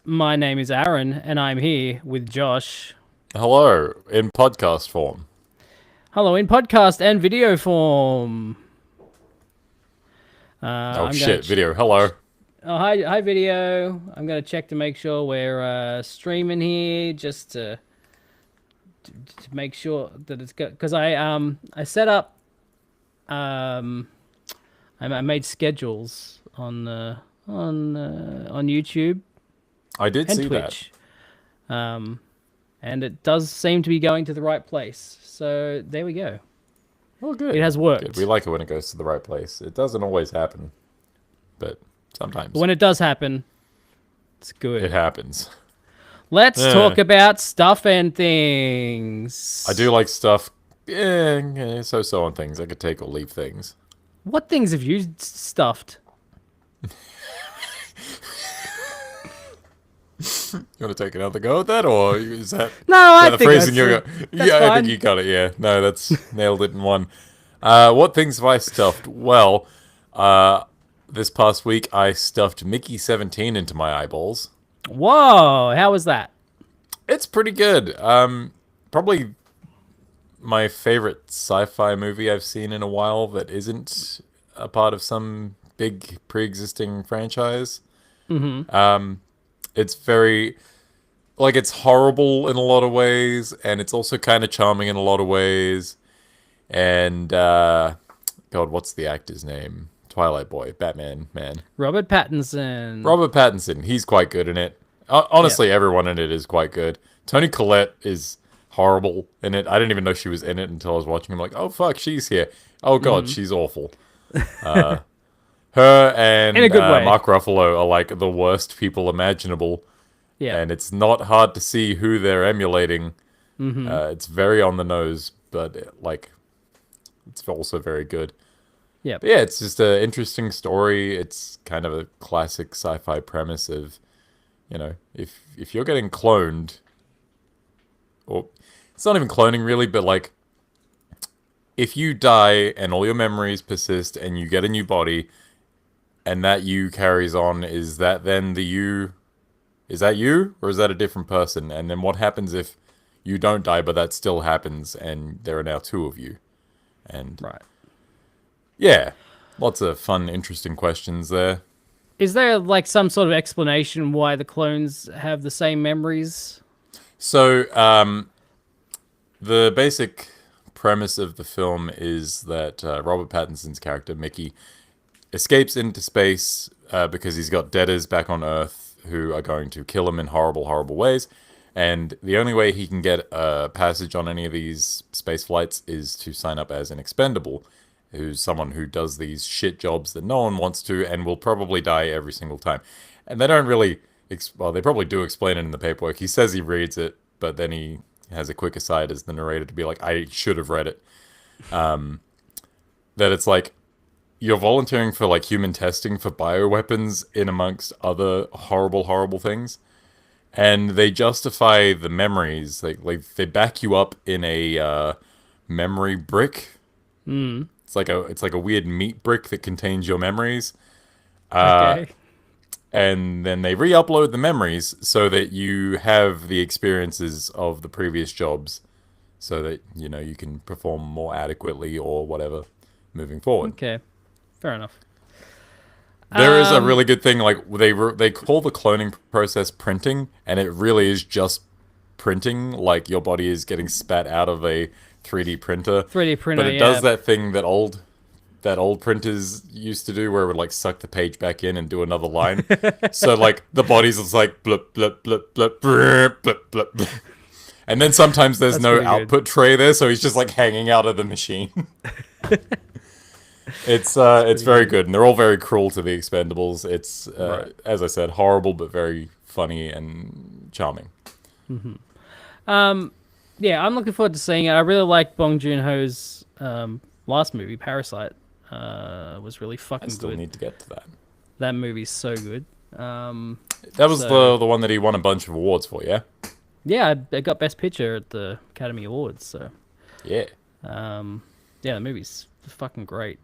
My name is Aaron, and I'm here with Josh. Hello, in podcast form. Hello, in podcast and video form. Oh I'm gonna. shit, video. Hello. Oh, hi, video. I'm gonna check to make sure we're streaming here, just to make sure that it's good. Because I set up I made schedules on YouTube I did and see that. Twitch. And it does seem to be going to the right place. So there we go. Oh, good. It has Good. worked. We like it when it goes to the right place. It doesn't always happen, but sometimes When it does happen, it's good. it happens. Let's Yeah. talk about stuff and things. I do like stuff. So on things. I could take or leave things. What things have you stuffed? You want to take another go at that, or is that No, is I that the think phrasing that's, you're uh, going? that's Yeah, I fine. think you got it. Yeah, no, that's nailed it in one. What things have I stuffed? Well, this past week I stuffed Mickey 17 into my eyeballs. Whoa, how was that? It's pretty good. Probably my favorite sci-fi movie I've seen in a while that isn't a part of some big pre-existing franchise. It's very it's horrible in a lot of ways, and it's also kind of charming in a lot of ways. And God, what's the actor's name? Twilight Boy, Batman, man. Robert Pattinson. Robert Pattinson, he's quite good in it. Honestly, everyone in it is quite good. Toni Collette is horrible in it. I didn't even know she was in it until I was watching. I'm like, oh fuck, she's here. Oh god, she's awful. Her and In a good way. Mark Ruffalo are like the worst people imaginable, Yeah. and it's not hard to see who they're emulating. It's very on the nose, but it's also very good. Yeah. But yeah, it's just an interesting story. It's kind of a classic sci-fi premise of, if you're getting cloned, or it's not even cloning really, but like, if you die and all your memories persist and you get a new body, and that you carries on, is that then the you? Is that you, or is that a different person? And then what happens if you don't die, but that still happens, and there are now two of you? And Right. yeah, lots of fun, interesting questions there. Is there like some sort of explanation why the clones have the same memories? So, the basic premise of the film is that Robert Pattinson's character, Mickey, escapes into space because he's got debtors back on Earth who are going to kill him in horrible, horrible ways. And the only way he can get a passage on any of these space flights is to sign up as an expendable, who's someone who does these shit jobs that no one wants to and will probably die every single time. And they don't really, they probably do explain it in the paperwork. He says he reads it, but then he has a quick aside as the narrator to be like, I should have read it. That it's like, you're volunteering for like human testing for bioweapons in amongst other horrible, horrible things. And they justify the memories. They back you up in a memory brick. It's like a weird meat brick that contains your memories. Okay. And then they re-upload the memories so that you have the experiences of the previous jobs, so that you can perform more adequately or whatever moving forward. Okay. Fair enough. There is a really good thing, like they call the cloning process printing, and it really is just printing. Like your body is getting spat out of a 3D printer. 3D printer, but it does that thing that old printers used to do, where it would like suck the page back in and do another line. So like the body's just like blip blip blip blip blip blip blip. And then sometimes there's That's no pretty good. output tray there, so he's just like hanging out of the machine. It's very good, and they're all very cruel to the Expendables. It's Right. as I said, horrible but very funny and charming. Yeah, I'm looking forward to seeing it. I really like Bong Joon-ho's last movie, Parasite. Was really I fucking still good. need to get to that. That movie's so good. That was So- the one that he won a bunch of awards for, yeah? Yeah, I got Best Picture at the Academy Awards. So, Yeah. yeah, the movie's fucking great.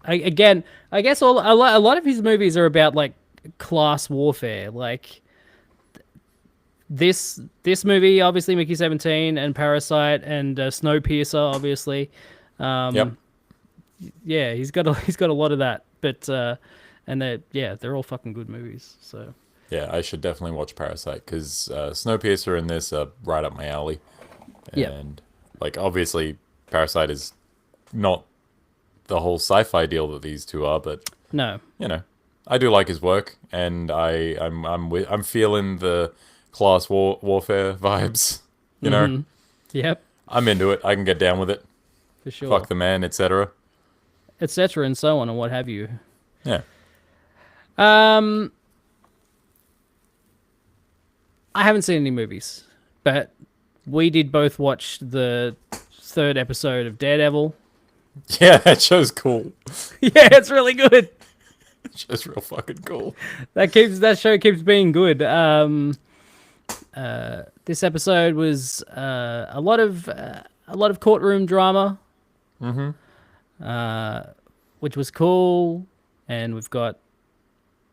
I guess a lot of his movies are about like class warfare. Like this movie, obviously Mickey 17 and Parasite and Snowpiercer, obviously. Yep. Yeah, he's got a lot of that, but and they're all fucking good movies. So Yeah, I should definitely watch Parasite because Snowpiercer and this are right up my alley. yeah, And like obviously, Parasite is not the whole sci-fi deal that these two are, but no, you know, I do like his work, and I'm feeling the warfare vibes. You know, yep, I'm into it. I can get down with it. for Fuck sure, the man, etc. etc. and so on and what have you. Yeah. Um, I haven't seen any movies, but we did both watch the third episode of Daredevil. Yeah, that show's cool. Yeah, it's really good. That show's real fucking cool. That show keeps being good. This episode was a lot of courtroom drama, which was cool, and we've got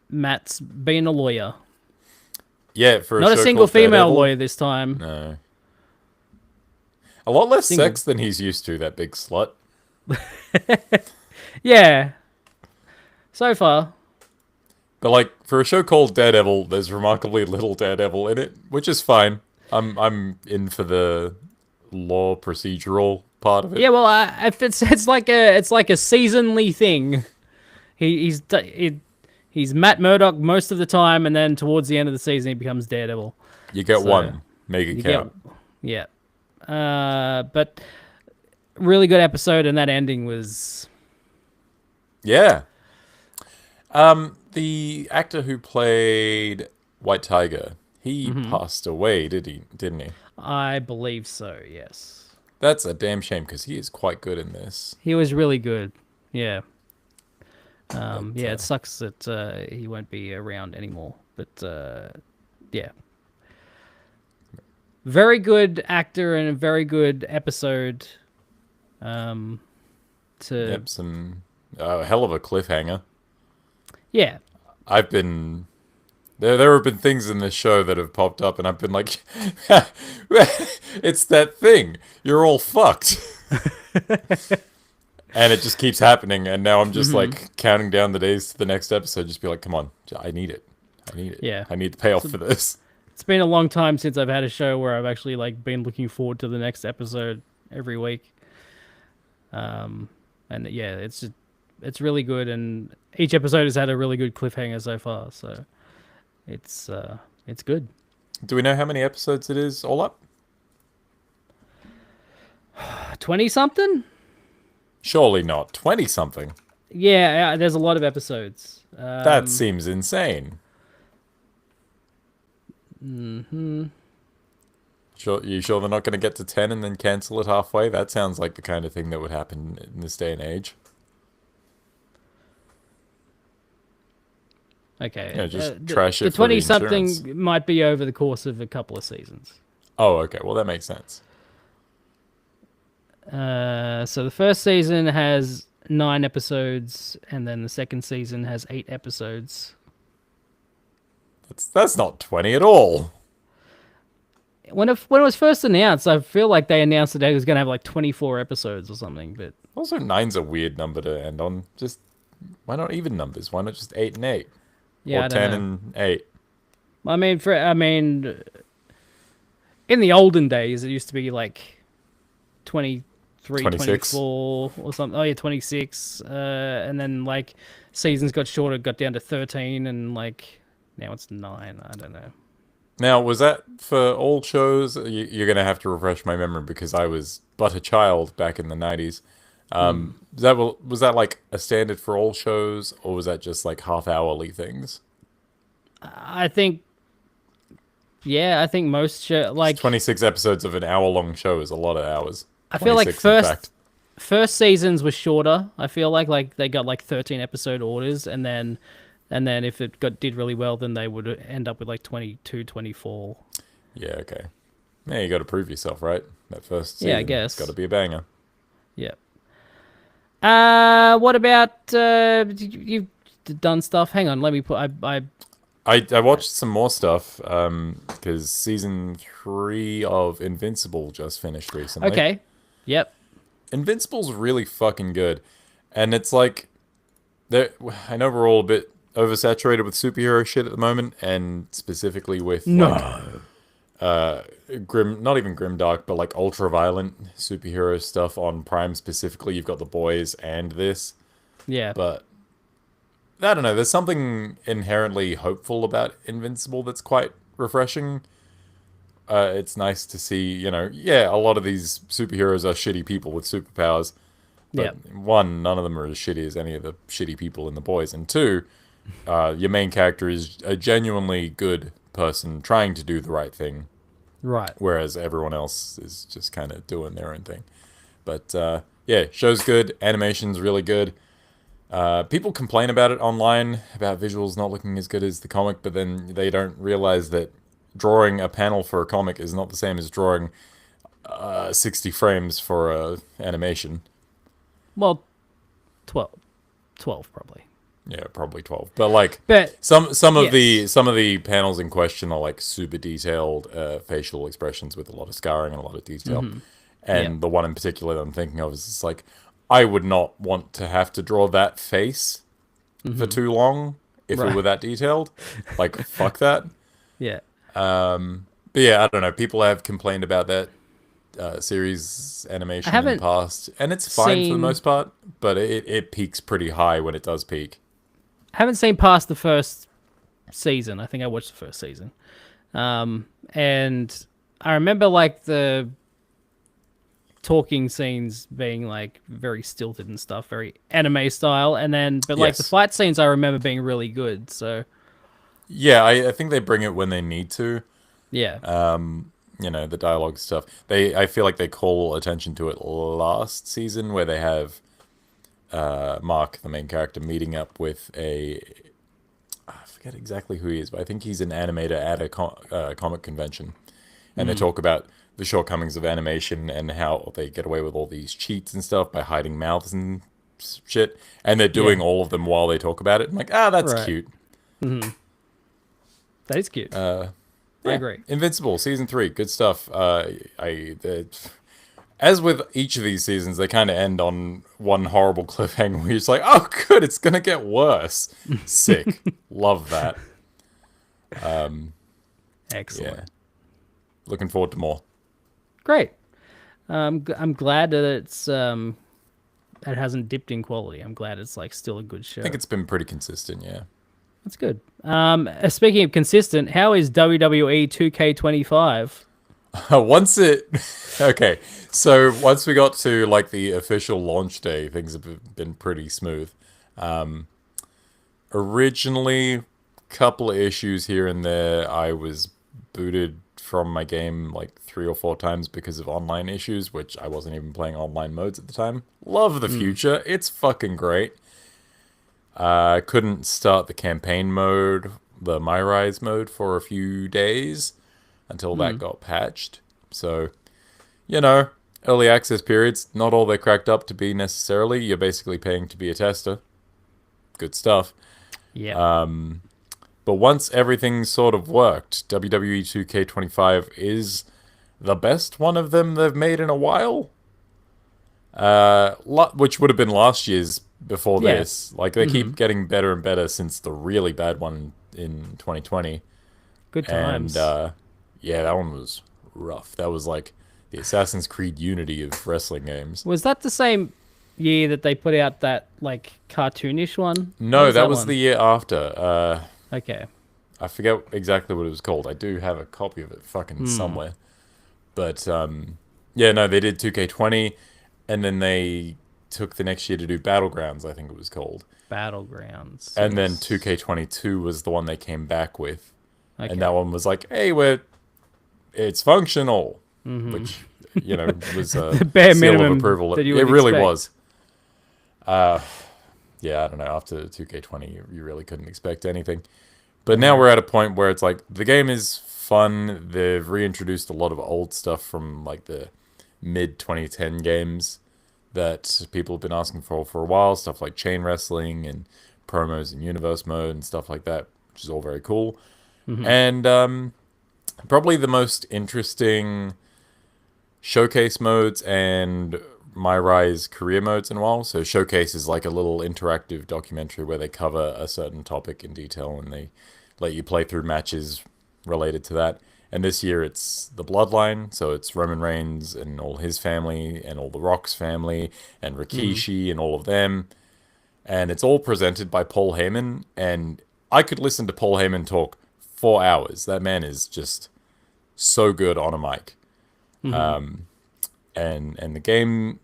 Matt's being a lawyer, Yeah, for not a show single called female Daredevil. lawyer this time. No. A lot less Single. sex than he's used to, that big slut. Yeah, so far. But like for a show called Daredevil, there's remarkably little Daredevil in it, which is fine. I'm in for the law procedural part of it. Yeah, well, if it's like a seasonally thing. He's Matt Murdock most of the time, and then towards the end of the season, he becomes Daredevil. You get So, one, make it count. Yeah. But really good episode, and that ending was Yeah. The actor who played White Tiger, he passed away, didn't he? I believe so. Yes, That's a damn shame because he is quite good in this. he was really good. Yeah. But, Yeah, it sucks that he won't be around anymore. But yeah, very good actor and a very good episode. To Yep, some hell of a cliffhanger. yeah, I've been there have been things in this show that have popped up, and I've been like, it's that thing. You're all fucked. And it just keeps happening, and now I'm just like counting down the days to the next episode. Just be like, come on, I need it. I need it. Yeah. I need the payoff for this. it's been a long time since I've had a show where I've actually like been looking forward to the next episode every week. And yeah, it's really good, and each episode has had a really good cliffhanger so far. So it's good. Do we know how many episodes it is all up? 20 something. Surely not. 20 something. Yeah, there's a lot of episodes. That seems insane. Sure, you sure they're not going to get to 10 and then cancel it halfway? That sounds like the kind of thing that would happen in this day and age. Okay. Yeah, just trash it The for 20 the insurance. something might be over the course of a couple of seasons. Oh, okay. Well, that makes sense. So the first season has 9 episodes, and then the second season has 8 episodes. That's not 20 at all. When it was first announced, I feel like they announced that it was going to have like 24 episodes or something. But Also, 9's a weird number to end on. Just, why not even numbers? Why not just 8 and 8? yeah, Or I don't 10 know. and 8? I mean, in the olden days, it used to be like 23, 26. 24 or something. Oh yeah, 26. And then like seasons got shorter, got down to 13, and like now it's 9. I don't know. Now, was that for all shows? You're going to have to refresh my memory because I was but a child back in the 90s. Was that like a standard for all shows, or was that just like half-hourly things? I think most like 26 episodes of an hour-long show is a lot of hours. I feel like 26, in fact. first seasons were shorter. I feel like they got like 13 episode orders, and then if it did really well, then they would end up with like 22, 24. Yeah, okay. Yeah, you got to prove yourself, right? That first season. Yeah, I guess. It's got to be a banger. Yeah. What about you? done stuff? Hang on, let me put. I watched some more stuff because season 3 of Invincible just finished recently. Okay. Yep. Invincible's really fucking good, and it's like I know we're all a bit oversaturated with superhero shit at the moment, and specifically with like No. not even grimdark, but like ultra violent superhero stuff on Prime specifically. You've got The Boys and this, Yeah. but I don't know. There's something inherently hopeful about Invincible that's quite refreshing. It's nice to see, yeah, a lot of these superheroes are shitty people with superpowers, but Yep. one, none of them are as shitty as any of the shitty people in The Boys, and two, your main character is a genuinely good person trying to do the right thing, Right. whereas everyone else is just kind of doing their own thing. But yeah, show's good, animation's really good. People complain about it online, about visuals not looking as good as the comic, but then they don't realize that drawing a panel for a comic is not the same as drawing 60 frames for a animation. Well, 12. 12 probably. Yeah, probably 12. But like But some of yes. the panels in question are like super detailed facial expressions with a lot of scarring and a lot of detail. Yep. And the one in particular that I'm thinking of is just like I would not want to have to draw that face for too long if it Right. were that detailed. Like fuck that. Yeah. But yeah, I don't know. People have complained about that series I animation in the haven't past, and it's fine for the seen most part, but it peaks pretty high when it does peak. haven't seen past the first season. I think I watched the first season. And I remember like the talking scenes being like very stilted and stuff, very anime style, and then but like the Yes. fight scenes I remember being really good. So Yeah, I think they bring it when they need to. yeah. The dialogue stuff. I feel like they call attention to it last season where they have Mark, the main character, meeting up with I forget exactly who he is, but I think he's an animator at a comic convention, and they talk about the shortcomings of animation and how they get away with all these cheats and stuff by hiding mouths and shit, and they're doing Yeah. all of them while they talk about it. I'm like, that's Right. cute. That is cute. I Yeah, agree. Invincible season 3, good stuff. As with each of these seasons, they kind of end on one horrible cliffhanger where you're just like, oh, good, it's gonna get worse. Sick, love that. Excellent. Yeah, looking forward to more. Great. I'm glad that it hasn't dipped in quality. I'm glad it's like still a good show. I think it's been pretty consistent. Yeah. That's good. Speaking of consistent, how is WWE 2K25? Okay, so once we got to like the official launch day, things have been pretty smooth. Originally, couple of issues here and there. I was booted from my game like 3 or 4 times because of online issues, which I wasn't even playing online modes at the time. Love the future. It's fucking great. I couldn't start the campaign mode, the My Rise mode, for a few days until that got patched. So, early access periods, not all they're cracked up to be necessarily. You're basically paying to be a tester. Good stuff. Yeah. But once everything sort of worked, WWE 2K25 is the best one of them they've made in a while. Which would have been last year's before Yeah. this. Like, they keep getting better and better since the really bad one in 2020. Good And, times. yeah, that one was rough. That was like the Assassin's Creed Unity of wrestling games. Was that the same year that they put out that like cartoonish one? What No, that was one? the year after. Okay. I forget exactly what it was called. I do have a copy of it fucking somewhere. But, yeah, no, they did 2K20, and then they took the next year to do Battlegrounds, I think it was called. Battlegrounds. And then Yes. 2K22 was the one they came back with. Okay. And that one was like, hey, it's functional. Which, was a bare seal of minimum approval. that you It would really expect. was. Yeah, I don't know. After 2K20, you really couldn't expect anything. But now we're at a point where it's like, the game is fun. They've reintroduced a lot of old stuff from like the mid 2010 games that people have been asking for a while. Stuff like chain wrestling and promos in universe mode and stuff like that, which is all very cool. Mm-hmm. And probably the most interesting showcase modes and My Rise career modes in a while. So showcase is like a little interactive documentary where they cover a certain topic in detail and they let you play through matches related to that. And this year it's the Bloodline, so it's Roman Reigns and all his family and all the Rock's family and Rikishi and all of them. And it's all presented by Paul Heyman. And I could listen to Paul Heyman talk 4 hours. That man is just so good on a mic. And the game,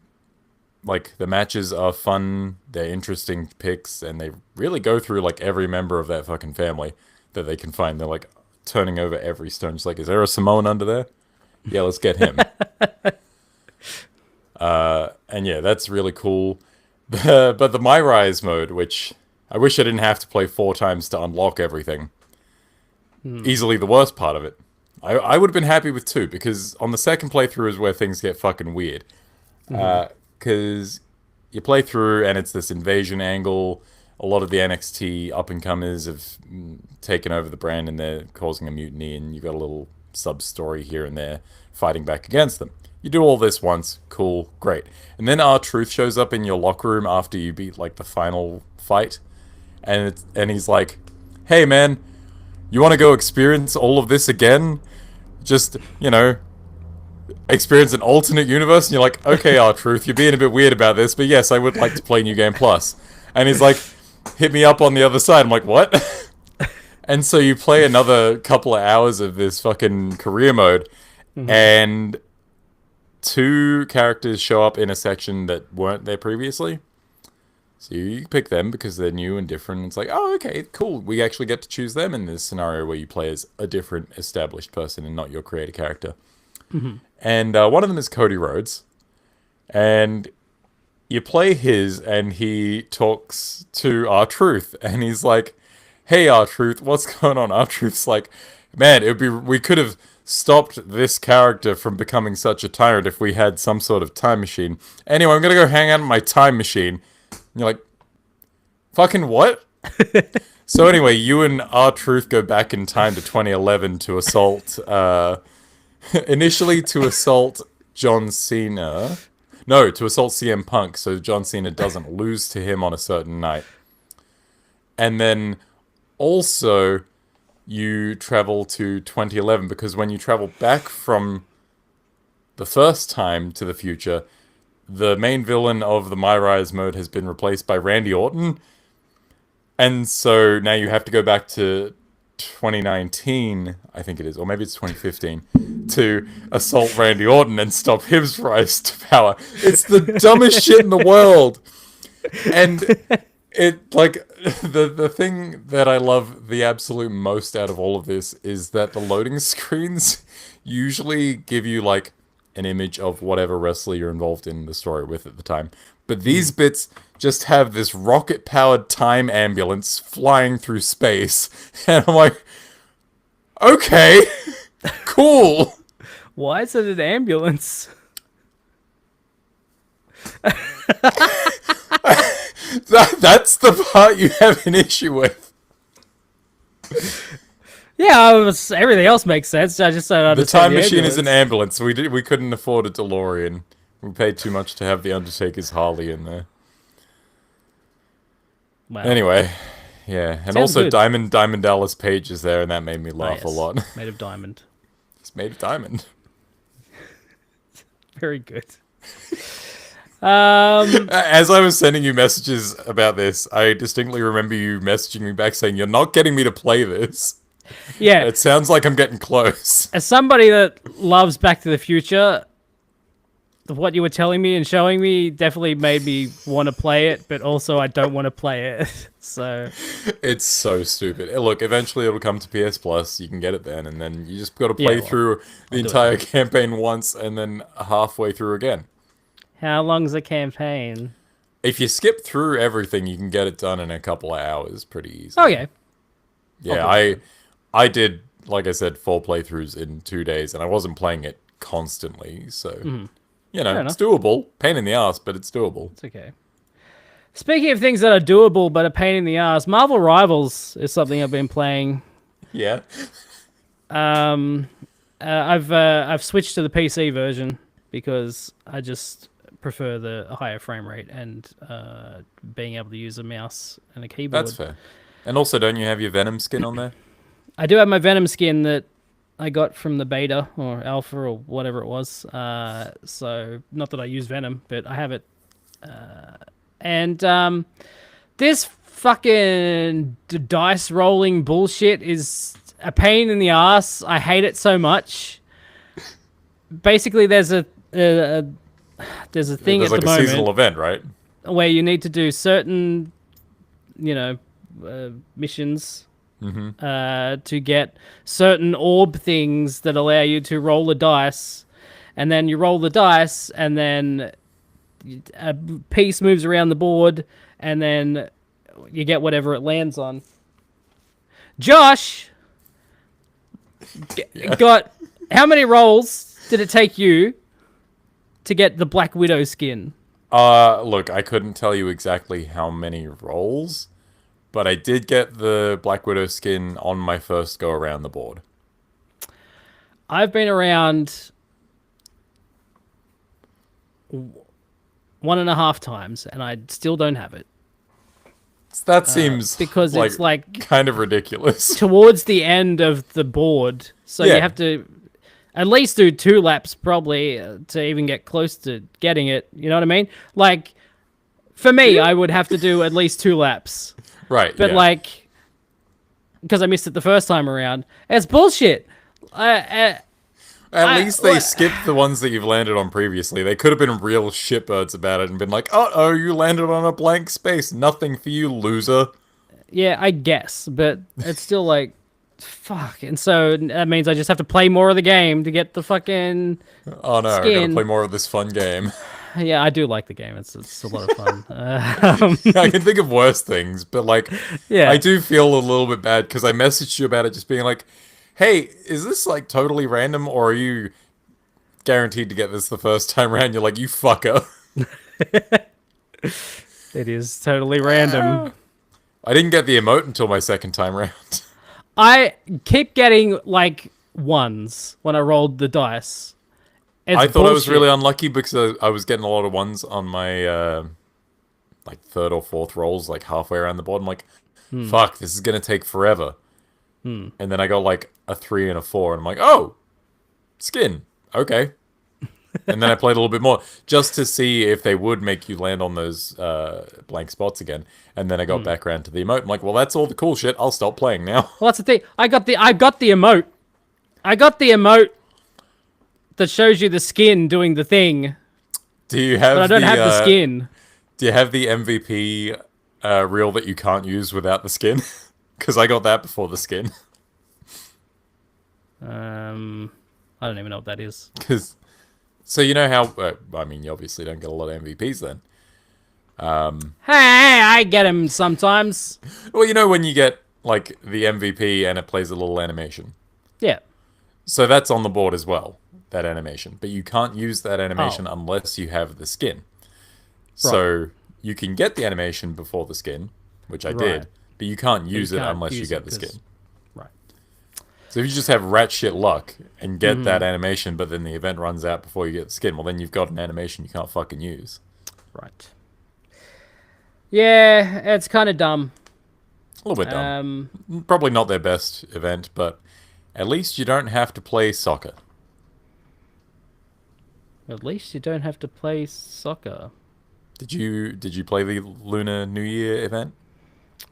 like, the matches are fun, they're interesting picks, and they really go through, like, every member of that fucking family that they can find. They're, like, turning over every stone. Just like, is there a Samoan under there? Yeah, let's get him. And yeah, that's really cool. But the My Rise mode, which I wish I didn't have to play 4 times to unlock everything, easily the worst part of it. I would have been happy with 2, because on the second playthrough is where things get fucking weird. Because you play through and it's this invasion angle. A lot of the NXT up-and-comers have taken over the brand and they're causing a mutiny, and you've got a little sub-story here and there fighting back against them. You do all this once, cool, great. And then R-Truth shows up in your locker room after you beat, like, the final fight. And he's like, hey, man, you want to go experience all of this again? Just, you know, experience an alternate universe? And you're like, okay, R-Truth, you're being a bit weird about this, but yes, I would like to play New Game Plus. And he's like, hit me up on the other side. I'm like, what? And so you play another couple of hours of this fucking career mode, and 2 characters show up in a section that weren't there previously. So you pick them because they're new and different. It's like, oh, okay, cool. We actually get to choose them in this scenario where you play as a different established person and not your creator character. And one of them is Cody Rhodes. And you play his, and he talks to R-Truth. And he's like, hey, R-Truth, what's going on? R-Truth's like, man, we could have stopped this character from becoming such a tyrant if we had some sort of time machine. Anyway, I'm going to go hang out in my time machine. And you're like, fucking what? So anyway, you and R-Truth go back in time to 2011 to assault, initially to assault John Cena. No, to assault CM Punk, so John Cena doesn't lose to him on a certain night. And then also you travel to 2011, because when you travel back from the first time to the future, the main villain of the My Rise mode has been replaced by Randy Orton. And so now you have to go back to 2019, I think it is, or maybe it's 2015, to assault Randy Orton and stop his rise to power. It's the dumbest shit in the world. And it, like, the thing that I love the absolute most out of all of this is that the loading screens usually give you, like, an image of whatever wrestler you're involved in the story with at the time. But these bits just have this rocket-powered time ambulance flying through space. And I'm like, okay, cool. Why is it an ambulance? That's the part you have an issue with. Yeah, everything else makes sense. I just don't The understand time machine ambulance. is an ambulance. We couldn't afford a DeLorean. We paid too much to have the Undertaker's Harley in there. Wow. Anyway, yeah, and Sounds also good. Diamond Dallas Page is there, and that made me laugh a yes. lot. Made of diamond. He's made of diamond. Very good. As I was sending you messages about this, I distinctly remember you messaging me back saying, "You're not getting me to play this." Yeah. It sounds like I'm getting close. As somebody that loves Back to the Future, what you were telling me and showing me definitely made me want to play it, but also I don't want to play it. So It's so stupid. Look, eventually it'll come to PS Plus. You can get it then, and then you just got to play through the entire campaign once, and then halfway through again. how long's the campaign? If you skip through everything, you can get it done in a couple of hours pretty easily. Oh, yeah. Yeah, I did, like I said, 4 playthroughs in 2 days, and I wasn't playing it constantly, so, you know, it's doable. Pain in the ass, but it's doable. It's okay. Speaking of things that are doable but a pain in the ass, Marvel Rivals is something I've been playing. Yeah. I've switched to the PC version because I just prefer the higher frame rate and being able to use a mouse and a keyboard. That's fair. And also, don't you have your Venom skin on there? I do have my Venom skin that I got from the beta or alpha or whatever it was. So not that I use Venom, but I have it. And this fucking dice rolling bullshit is a pain in the ass. I hate it so much. Basically, there's a thing There's at like the a moment seasonal event, right? where you need to do certain, missions to get certain orb things that allow you to roll the dice, and then you roll the dice, and then a piece moves around the board, and then you get whatever it lands on. Josh got how many rolls did it take you to get the Black Widow skin? Look, I couldn't tell you exactly how many rolls, but I did get the Black Widow skin on my first go around the board. I've been around 1.5 times, and I still don't have it. That seems because it's like kind of ridiculous. Towards the end of the board, so Yeah. you have to at least do 2 laps probably to even get close to getting it. You know what I mean? Like for me, I would have to do at least 2 laps. Right. But like, because I missed it the first time around, it's bullshit. At least they skipped the ones that you've landed on previously. They could have been real shitbirds about it and been like, oh, you landed on a blank space. Nothing for you, loser. Yeah, I guess, but it's still like, fuck. And so that means I just have to play more of the game to get the fucking Oh no, skin. I gotta play more of this fun game. Yeah, I do like the game. It's a lot of fun. I can think of worse things, but like, Yeah. I do feel a little bit bad because I messaged you about it just being like, hey, is this like totally random or are you guaranteed to get this the first time around? You're like, you fucker. It is totally random. I didn't get the emote until my second time round. I keep getting like ones when I rolled the dice. It's I thought I was bullshit. really unlucky because I was getting a lot of ones on my like third or fourth rolls, like halfway around the board. I'm like, fuck, this is gonna take forever. And then I got like a 3 and a 4, and I'm like, oh, skin, okay. And then I played a little bit more just to see if they would make you land on those blank spots again. And then I got back around to the emote. I'm like, well, that's all the cool shit. I'll stop playing now. Well, that's the thing. I got the emote. I got the emote that shows you the skin doing the thing, Do you have? but I don't have the skin. Do you have the MVP reel that you can't use without the skin? Because I got that before the skin. I don't even know what that is. So you know how? I mean, you obviously don't get a lot of MVPs then. Hey, I get him sometimes. Well, you know when you get like the MVP and it plays a little animation. Yeah. So that's on the board as well, that animation. But you can't use that animation unless you have the skin. So you can get the animation before the skin, which I did, but you can't use it unless you get the skin. Right. So if you just have rat shit luck and get that animation, but then the event runs out before you get the skin, well then you've got an animation you can't fucking use. Right. Yeah, it's kind of dumb. A little bit dumb. Probably not their best event, but at least you don't have to play soccer. At least you don't have to play soccer. Did you play the Lunar New Year event?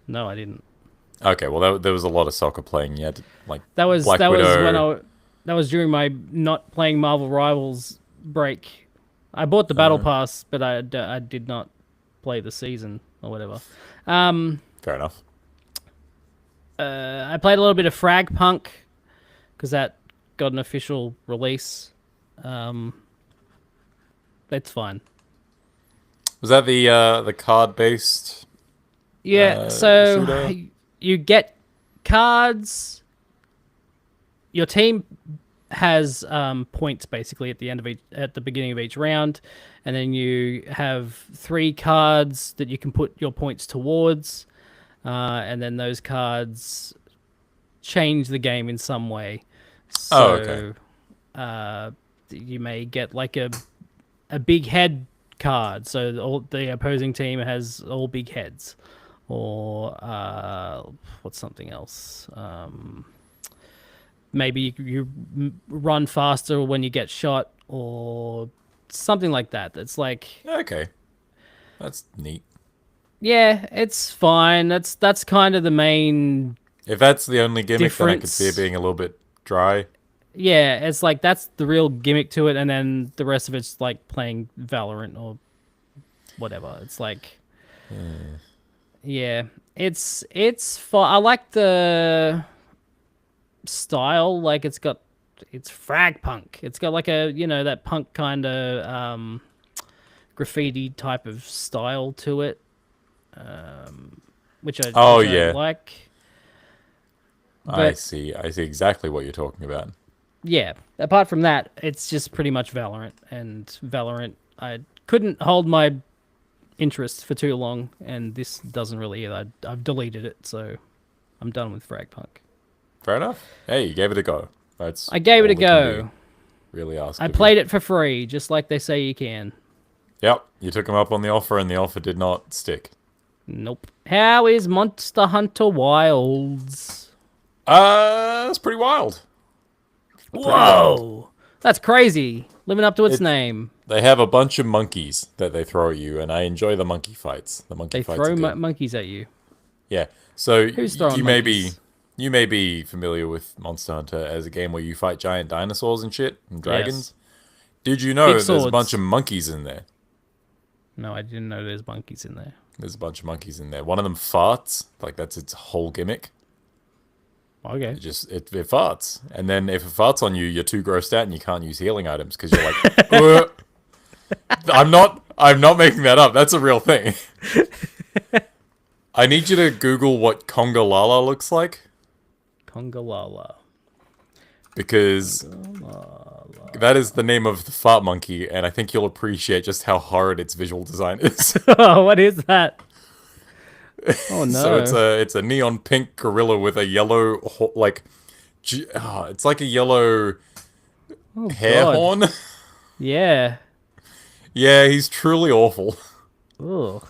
No, I didn't. Okay, well there was a lot of soccer playing. You had to, like That was Black that was Widow. when that was during my not playing Marvel Rivals break. I bought the Battle Pass, but I did not play the season or whatever. Fair enough. I played a little bit of Frag Punk because that got an official release. That's fine. Was that the card based? Yeah, so shooter? you get cards. Your team has points basically at the end of at the beginning of each round, and then you have 3 cards that you can put your points towards, and then those cards change the game in some way. Oh, okay. So you may get like a big head card, so the opposing team has all big heads, or what's something else? Maybe you run faster when you get shot, or something like that. It's like, Okay. That's neat. yeah, it's fine. That's kind of the main If that's the only gimmick, then I could see it difference. being a little bit dry. Yeah, it's like that's the real gimmick to it, and then the rest of it's like playing Valorant or whatever. It's like, yeah, it's fun. I like the style. Like it's frag punk. It's got like a that punk kind of graffiti type of style to it, Oh, which I yeah. like. I But see. I see exactly what you're talking about. yeah, apart from that, it's just pretty much Valorant. And Valorant, I couldn't hold my interest for too long, and this doesn't really either. I've deleted it, so I'm done with Fragpunk. Fair enough. Hey, you gave it a go. That's I gave it all a we can do. go. Really ask I of you. played it for free, just like they say you can. Yep, you took him up on the offer, and the offer did not stick. Nope. How is Monster Hunter Wilds? It's pretty wild. Pretty wild. Whoa! That's crazy. Living up to its It, name. they have a bunch of monkeys that they throw at you, and I enjoy the monkey fights. The monkey They fights are throw good. monkeys at you. Yeah. So Who's throwing you may be monkeys? you may be familiar with Monster Hunter as a game where you fight giant dinosaurs and shit and dragons. Yes. Did you know Big there's a bunch swords. of monkeys in there? No, I didn't know there's monkeys in there. There's a bunch of monkeys in there. One of them farts, like that's its whole gimmick. Okay. It farts, and then if it farts on you, you're too grossed out and you can't use healing items because you're like, "Ugh." I'm not making that up. That's a real thing. I need you to Google what Conga Lala looks like Congalala. because that is the name of the fart monkey, and I think you'll appreciate just how hard its visual design is. Oh, what is that? Oh So no. it's a neon pink gorilla with a yellow it's like a yellow Oh hair god. horn. Yeah. Yeah, he's truly awful. Ugh.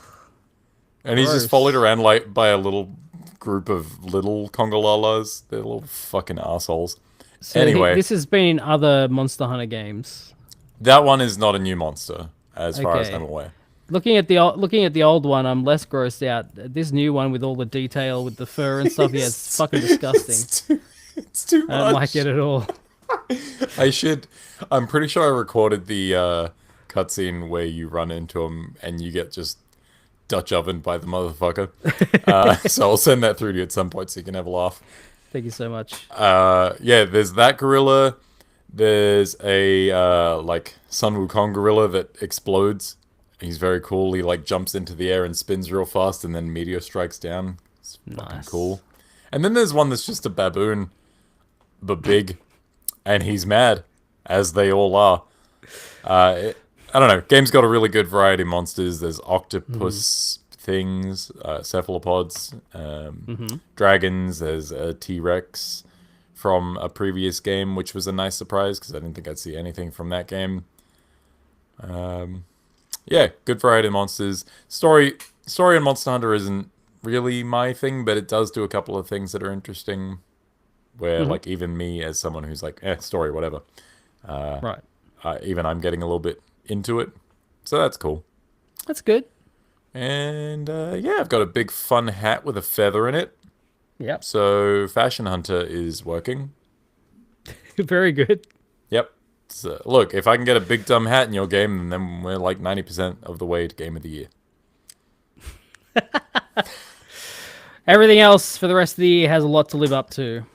And he's just Gross. followed around like by a little group of little Congolalas. They're little fucking assholes. So Anyway, this has been in other Monster Hunter games. that one is not a new monster, as far as Okay. I'm aware. Looking at the old one, I'm less grossed out. This new one with all the detail with the fur and stuff, yeah, it's fucking disgusting. It's too I don't much. like it at all. I'm pretty sure I recorded the cutscene where you run into him and you get just Dutch ovened by the motherfucker. So I'll send that through to you at some point so you can have a laugh. Thank you so much. Yeah, there's that gorilla. There's a like Sun Wukong gorilla that explodes. He's very cool. He like jumps into the air and spins real fast, and then meteor strikes down. It's fucking Nice. cool. And then there's one that's just a baboon, but big, and he's mad, as they all are. I don't know. Game's got a really good variety of monsters. There's octopus things, cephalopods, dragons. There's a T-Rex from a previous game, which was a nice surprise because I didn't think I'd see anything from that game. Yeah, good variety of monsters. Story in Monster Hunter isn't really my thing, but it does do a couple of things that are interesting. Where like even me as someone who's like, story, whatever. Right. Even I'm getting a little bit into it, so that's cool. That's good. And yeah, I've got a big fun hat with a feather in it. Yep. So Fashion Hunter is working. Very good. Yep. So, look, if I can get a big dumb hat in your game, then we're like 90% of the way to Game of the Year. Everything else for the rest of the year has a lot to live up to.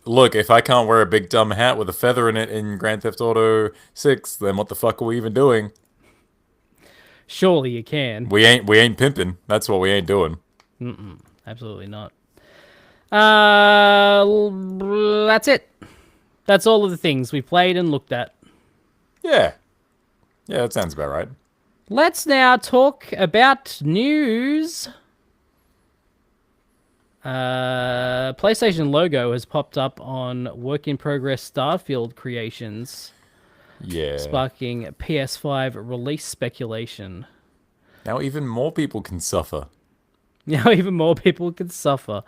Look, if I can't wear a big dumb hat with a feather in it in Grand Theft Auto 6, then what the fuck are we even doing? Surely you can. We ain't pimping. That's what we ain't doing. Absolutely not. That's it. that's all of the things we played and looked at. Yeah. Yeah, that sounds about right. Let's now talk about news. PlayStation logo has popped up on work in progress Starfield creations, Yeah. sparking PS5 release speculation. Now even more people can suffer. Now even more people can suffer.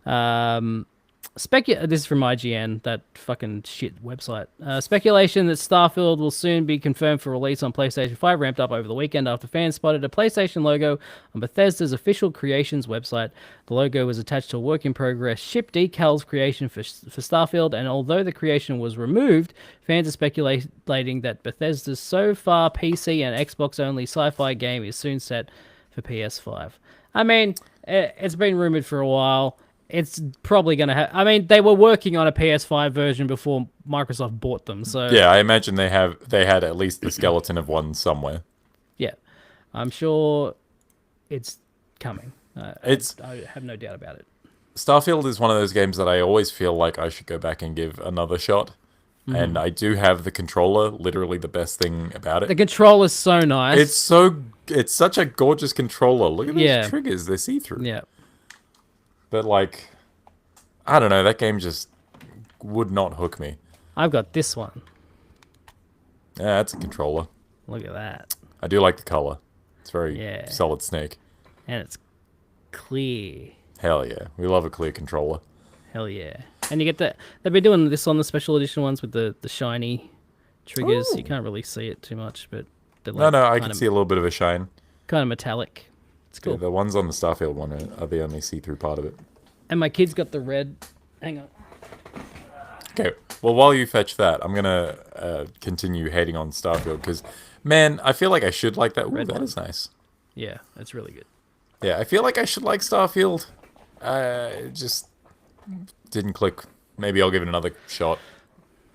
This is from IGN, that fucking shit website. Speculation that Starfield will soon be confirmed for release on PlayStation 5 ramped up over the weekend after fans spotted a PlayStation logo on Bethesda's official creations website. The logo was attached to a work-in-progress ship decals creation for Starfield, and although the creation was removed, fans are speculating that Bethesda's so far PC and Xbox-only sci-fi game is soon set for PS5. I mean, it's been rumored for a while. It's probably going to have... I mean, they were working on a PS5 version before Microsoft bought them, so... Yeah, I imagine they had at least the skeleton of one somewhere. Yeah. I'm sure it's coming. I have no doubt about it. Starfield is one of those games that I always feel like I should go back and give another shot. And I do have the controller, literally the best thing about it. The controller's so nice. It's such a gorgeous controller. Look at those triggers, they're see-through. Yeah. But like, I don't know, that game just would not hook me. I've got this one. Yeah, that's a controller. Look at that. I do like the color. It's very Solid Snake. And it's clear. Hell yeah. We love a clear controller. Hell yeah. And you get that. They've been doing this on the special edition ones with the shiny triggers. Ooh. You can't really see it too much, but they're like I can see a little bit of a shine. Kind of metallic. It's cool. Yeah, the ones on the Starfield one are the only see-through part of it. And my kid's got the red. Hang on. Okay, well, while you fetch that, I'm going to continue hating on Starfield, because, man, I feel like I should like that. Ooh, that is nice. Yeah, that's really good. Yeah, I feel like I should like Starfield. It just didn't click. Maybe I'll give it another shot.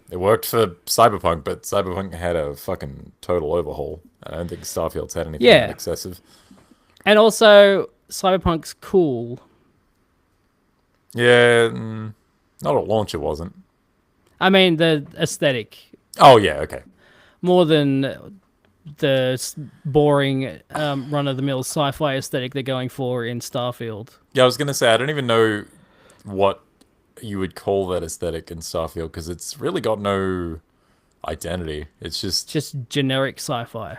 It worked for Cyberpunk, but Cyberpunk had a fucking total overhaul. I don't think Starfield's had anything excessive. And also, Cyberpunk's cool. Yeah, not at launch it wasn't. I mean, the aesthetic. Oh, yeah, okay. More than the boring run-of-the-mill sci-fi aesthetic they're going for in Starfield. Yeah, I was going to say, I don't even know what you would call that aesthetic in Starfield, because it's really got no identity. It's just generic sci-fi.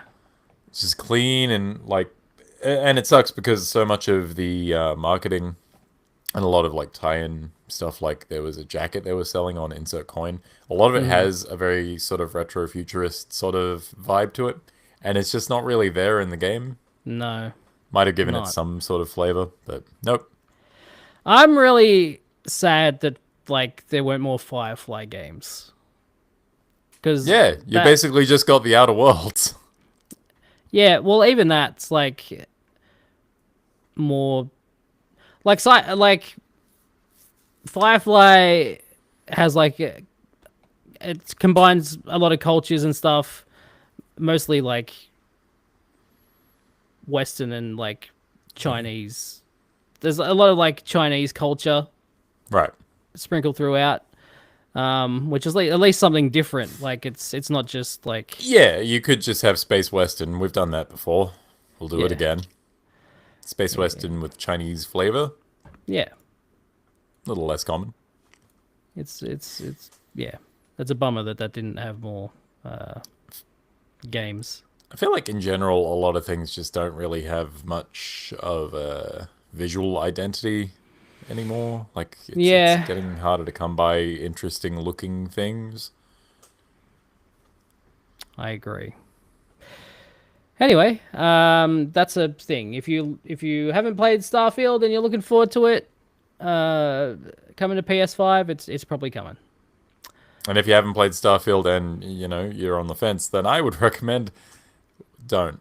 It's just clean and, like... And it sucks because so much of the marketing and a lot of like tie-in stuff, like there was a jacket they were selling on Insert Coin. A lot of it has a very sort of retro futurist sort of vibe to it, and it's just not really there in the game. No. Might have given it some sort of flavor, but nope. I'm really sad that like there weren't more Firefly games. Because you basically just got the Outer Worlds. Yeah, well, even that's like more like Firefly has like it combines a lot of cultures and stuff, mostly like Western and like Chinese. There's a lot of like Chinese culture, right, sprinkled throughout. Which is at least something different. Like it's not just like you could just have Space Western. We've done that before. We'll do it again. Space Western with Chinese flavor. Yeah, a little less common. It's That's a bummer that didn't have more games. I feel like in general, a lot of things just don't really have much of a visual identity anymore. Like, it's getting harder to come by interesting looking things. I agree. Anyway, that's a thing. If you haven't played Starfield and you're looking forward to it, coming to PS5, it's probably coming. And if you haven't played Starfield and you're on the fence, then I would recommend don't.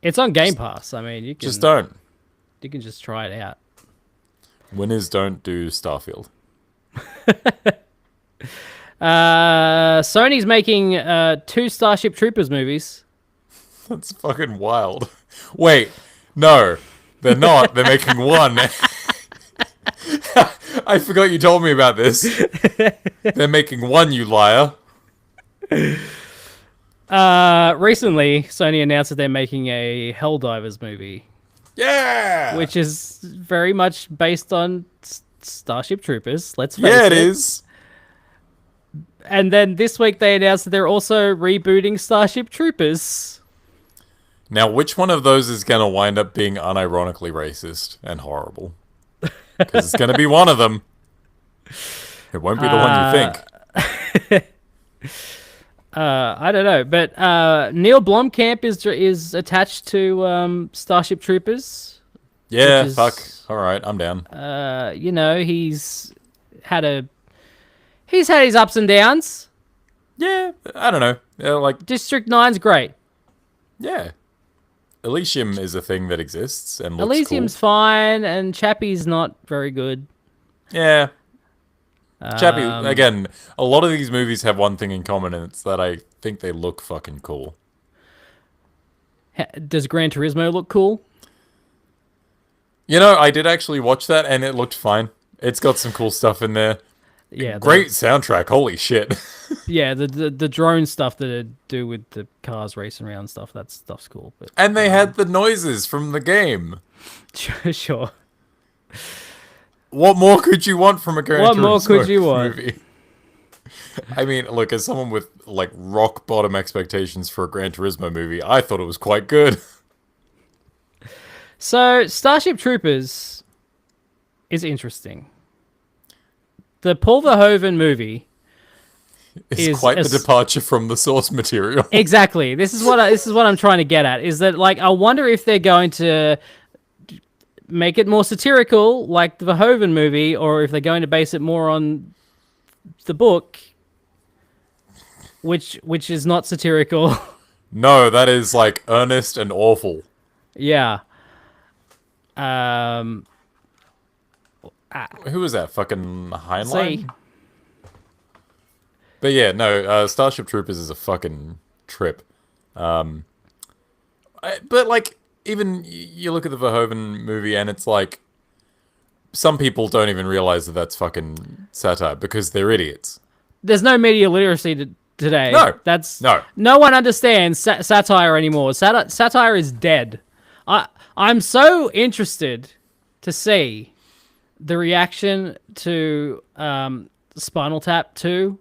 It's on Game Pass. I mean, you can just don't. You can just try it out. Winners don't do Starfield. Sony's making 2 Starship Troopers movies. That's fucking wild. Wait, no, they're not. They're making one. I forgot you told me about this. They're making one, you liar. Recently, Sony announced that they're making a Helldivers movie, Yeah! which is very much based on Starship Troopers. Let's face Yeah, it. it is. And then this week they announced that they're also rebooting Starship Troopers. Now, which one of those is going to wind up being unironically racist and horrible? Because it's going to be one of them. It won't be the one you think. I don't know, but Neil Blomkamp is attached to Starship Troopers. Yeah, is- fuck. All right, I'm down. You know, he's had his ups and downs. Yeah, I don't know. Like, District 9's great. yeah. Elysium is a thing that exists and looks Elysium's fine, and Chappie's not very good. cool. Yeah. Chappie, again, a lot of these movies have one thing in common, and it's that I think they look fucking cool. Does Gran Turismo look cool? You know, I did actually watch that, and it looked fine. It's got some cool stuff in there. Yeah, Great soundtrack, holy shit. Yeah, the drone stuff that they do with the cars racing around and stuff. That stuff's cool. But And they had the noises from the game. sure. What more could you want from a Gran What Turismo more could you want? movie? I mean, look, as someone with like rock bottom expectations for a Gran Turismo movie, I thought it was quite good. So Starship Troopers is interesting. The Paul Verhoeven movie It's quite the departure from the source material. Exactly. This is what I'm trying to get at. Is that like I wonder if they're going to make it more satirical, like the Verhoeven movie, or if they're going to base it more on the book, which is not satirical. No, that is like earnest and awful. Yeah. Who was that? Fucking Heinlein? See, But yeah, no, Starship Troopers is a fucking trip. But like, even you look at the Verhoeven movie and it's like, some people don't even realize that that's fucking satire because they're idiots. there's no media literacy today. No one understands satire anymore. Satire is dead. I'm so interested to see the reaction to Spinal Tap 2.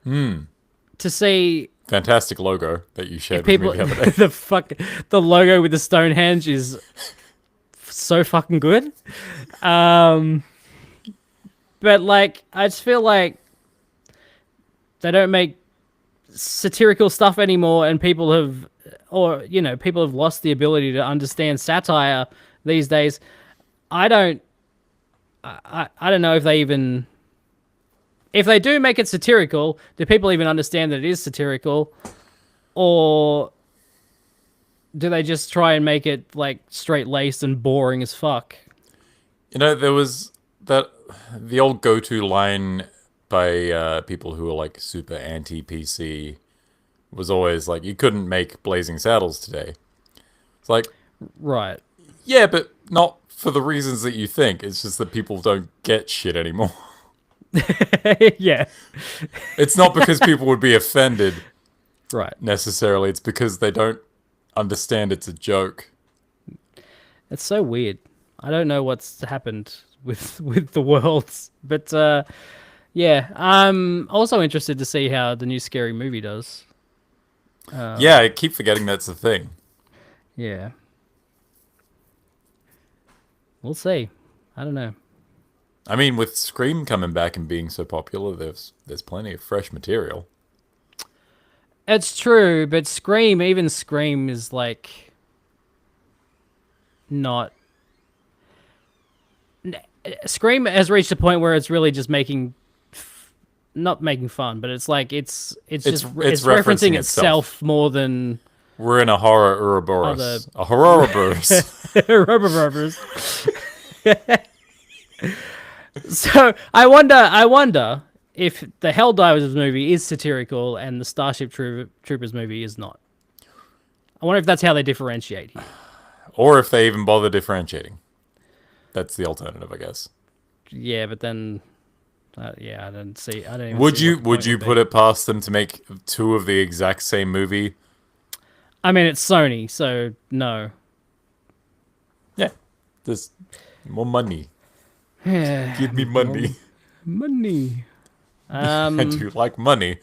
To see Fantastic logo that you shared people, with me the other day. the logo with the Stonehenge is so fucking good. But like, I just feel like they don't make satirical stuff anymore, and people have lost the ability to understand satire these days. I don't know if they even. If they do make it satirical, do people even understand that it is satirical? Or do they just try and make it like straight-laced and boring as fuck? You know, there was the old go-to line by people who are like super anti-PC was always like, you couldn't make Blazing Saddles today. It's like, Right. yeah, but not for the reasons that you think. It's just that people don't get shit anymore. Yeah. It's not because people would be offended Right. necessarily. It's because they don't understand it's a joke. It's so weird. I don't know what's happened with the worlds, but yeah. I'm also interested to see how the new Scary Movie does. Yeah, I keep forgetting that's a thing. Yeah. We'll see. I don't know. I mean, with Scream coming back and being so popular, there's plenty of fresh material. It's true, but even Scream is like not. Scream has reached a point where it's really just not making fun, but it's like it's referencing itself more than. We're in a horror Ouroboros. A horror Ouroboros. So I wonder if the Helldivers movie is satirical and the Starship Troopers movie is not. I wonder if that's how they differentiate here. Or if they even bother differentiating. That's the alternative, I guess. yeah, but then, yeah, I don't see. I don't even. Would see you what the point would you would put be. it past them to make two of the exact same movie? I mean, it's Sony, so no. Yeah, there's more money. Yeah, Give me money. money. I do like money.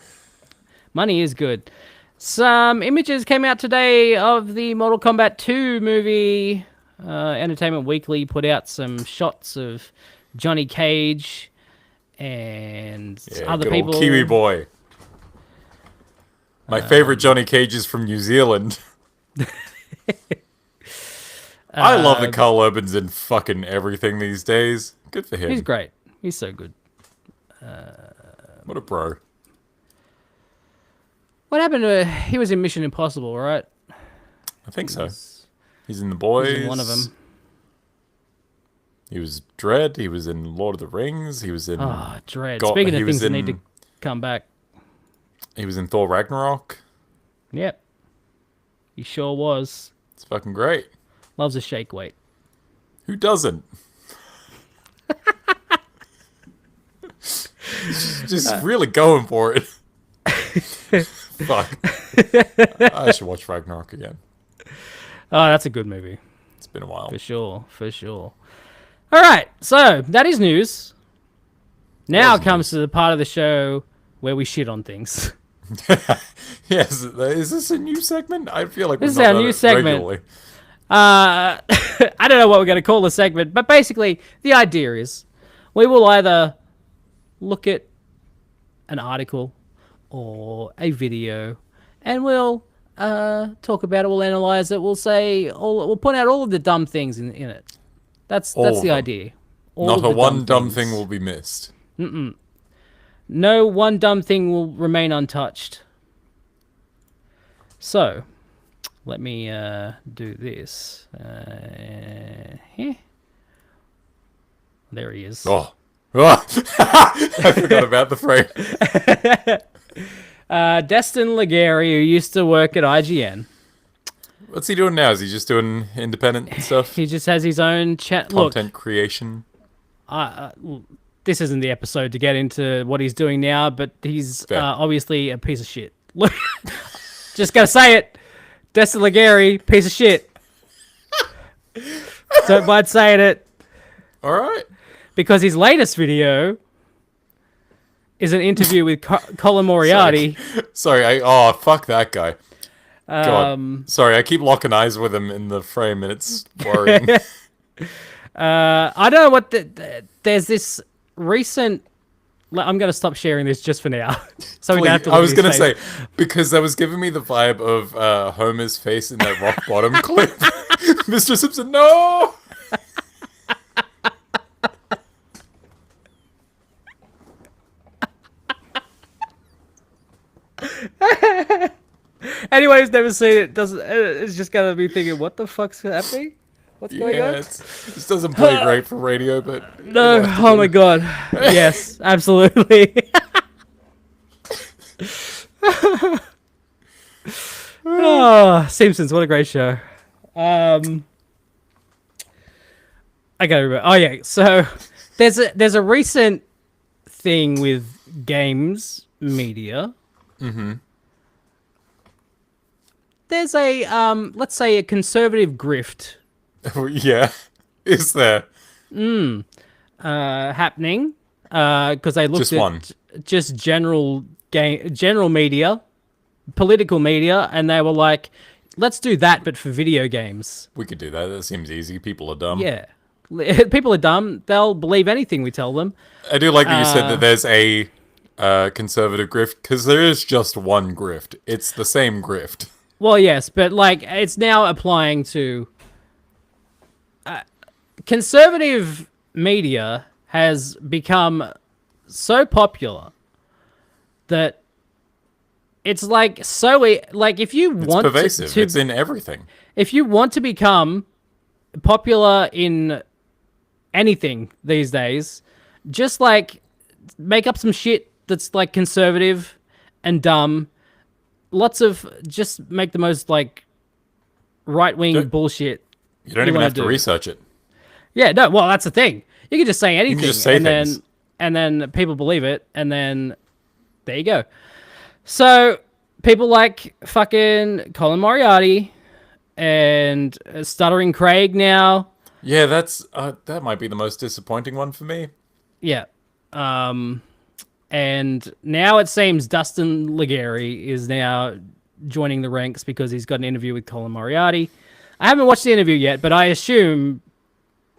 Money is good. Some images came out today of the Mortal Kombat 2 movie. Entertainment Weekly put out some shots of Johnny Cage and Yeah, other good people. old Kiwi boy. My favorite Johnny Cage is from New Zealand. I love that Carl Urban's in fucking everything these days. Good for him. He's great. He's so good. What a bro. What happened to... He was in Mission Impossible, right? I think so. He's in The Boys. He was in one of them. He was Dredd. He was in Lord of the Rings. He was in... Oh, Dread. God, Speaking he of was things that in- need to come back. He was in Thor Ragnarok. Yep. He sure was. It's fucking great. Loves a shake weight. Who doesn't? Just really going for it. Fuck. I should watch Ragnarok again. Oh, that's a good movie. It's been a while. For sure. For sure. All right. So, that is news. Now comes to the part of the show where we shit on things. Yes. Is this a new segment? I feel like This is we've not our done new it segment. regularly. I don't know what we're going to call the segment, but basically, the idea is we will either look at an article or a video and we'll talk about it, we'll analyze it, we'll point out all of the dumb things in it. That's All of the them. idea. All Not of a the one dumb things. thing will be missed. No one dumb thing will remain untouched. So, let me do this. Here. There he is. Oh. I forgot about the frame. Destin Legarie, who used to work at IGN. What's he doing now? Is he just doing independent stuff? He just has his own chat. Look, Content creation? this isn't the episode to get into what he's doing now, but he's Fair. obviously a piece of shit. Look, just gotta say it. Destin Legarie, piece of shit. Don't mind saying it. All right. Because his latest video is an interview with Colin Moriarty. Sorry. Fuck that guy. God. Sorry, I keep locking eyes with him in the frame, and it's worrying. I don't know what there's this recent. I'm going to stop sharing this just for now. So we don't have to. I was going gonna say, because that was giving me the vibe of Homer's face in that rock bottom clip. Mr. Simpson, no. Anyone who's never seen it is just going to be thinking, "What the fuck's happening? What's going on?" This doesn't play great for radio, but No, oh my god. Yes, absolutely. Oh, Simpsons, what a great show. I gotta remember. Oh yeah, so there's a recent thing with games media. Mm-hmm. There's a let's say a conservative grift yeah, is there? happening because they looked Just at one. just general media, political media, and they were like, let's do that but for video games. We could do that. That seems easy. People are dumb. Yeah. People are dumb. They'll believe anything we tell them. I do like that you said that there's a conservative grift, because there is just one grift. It's the same grift. Well, yes, but like it's now applying to conservative media has become so popular that it's like like if you It's want pervasive. to It's in everything. if you want to become popular in anything these days, just like make up some shit that's like conservative and dumb. Just make the most like right wing bullshit. You don't even wanna have to do. research it. Yeah, no, well, that's the thing. You can just say anything, just say and things. then people believe it, and then there you go. So people like fucking Colin Moriarty and Stuttering Craig now. Yeah, that might be the most disappointing one for me. Yeah. And now it seems Destin Legarie is now joining the ranks because he's got an interview with Colin Moriarty. I haven't watched the interview yet, but I assume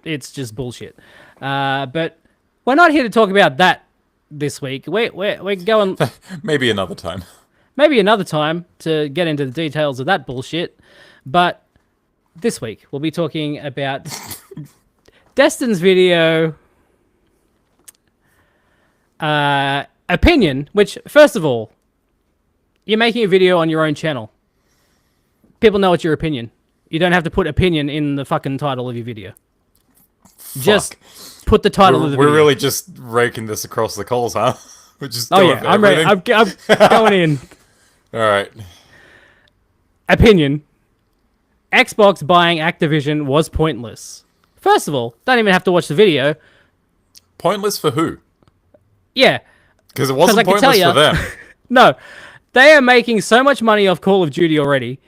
it's just bullshit. But we're not here to talk about that this week. We're going Maybe another time. maybe another time to get into the details of that bullshit. But this week we'll be talking about Destin's video opinion, which, first of all, you're making a video on your own channel. People know it's your opinion. You don't have to put opinion in the fucking title of your video. Just put the title of the video. We're really just raking this across the coals, huh? We're just Oh yeah, I'm ready. I'm going in. All right. Opinion. Xbox buying Activision was pointless. First of all, don't even have to watch the video. Pointless for who? Yeah. Because it wasn't pointless for them. No. They are making so much money off Call of Duty already.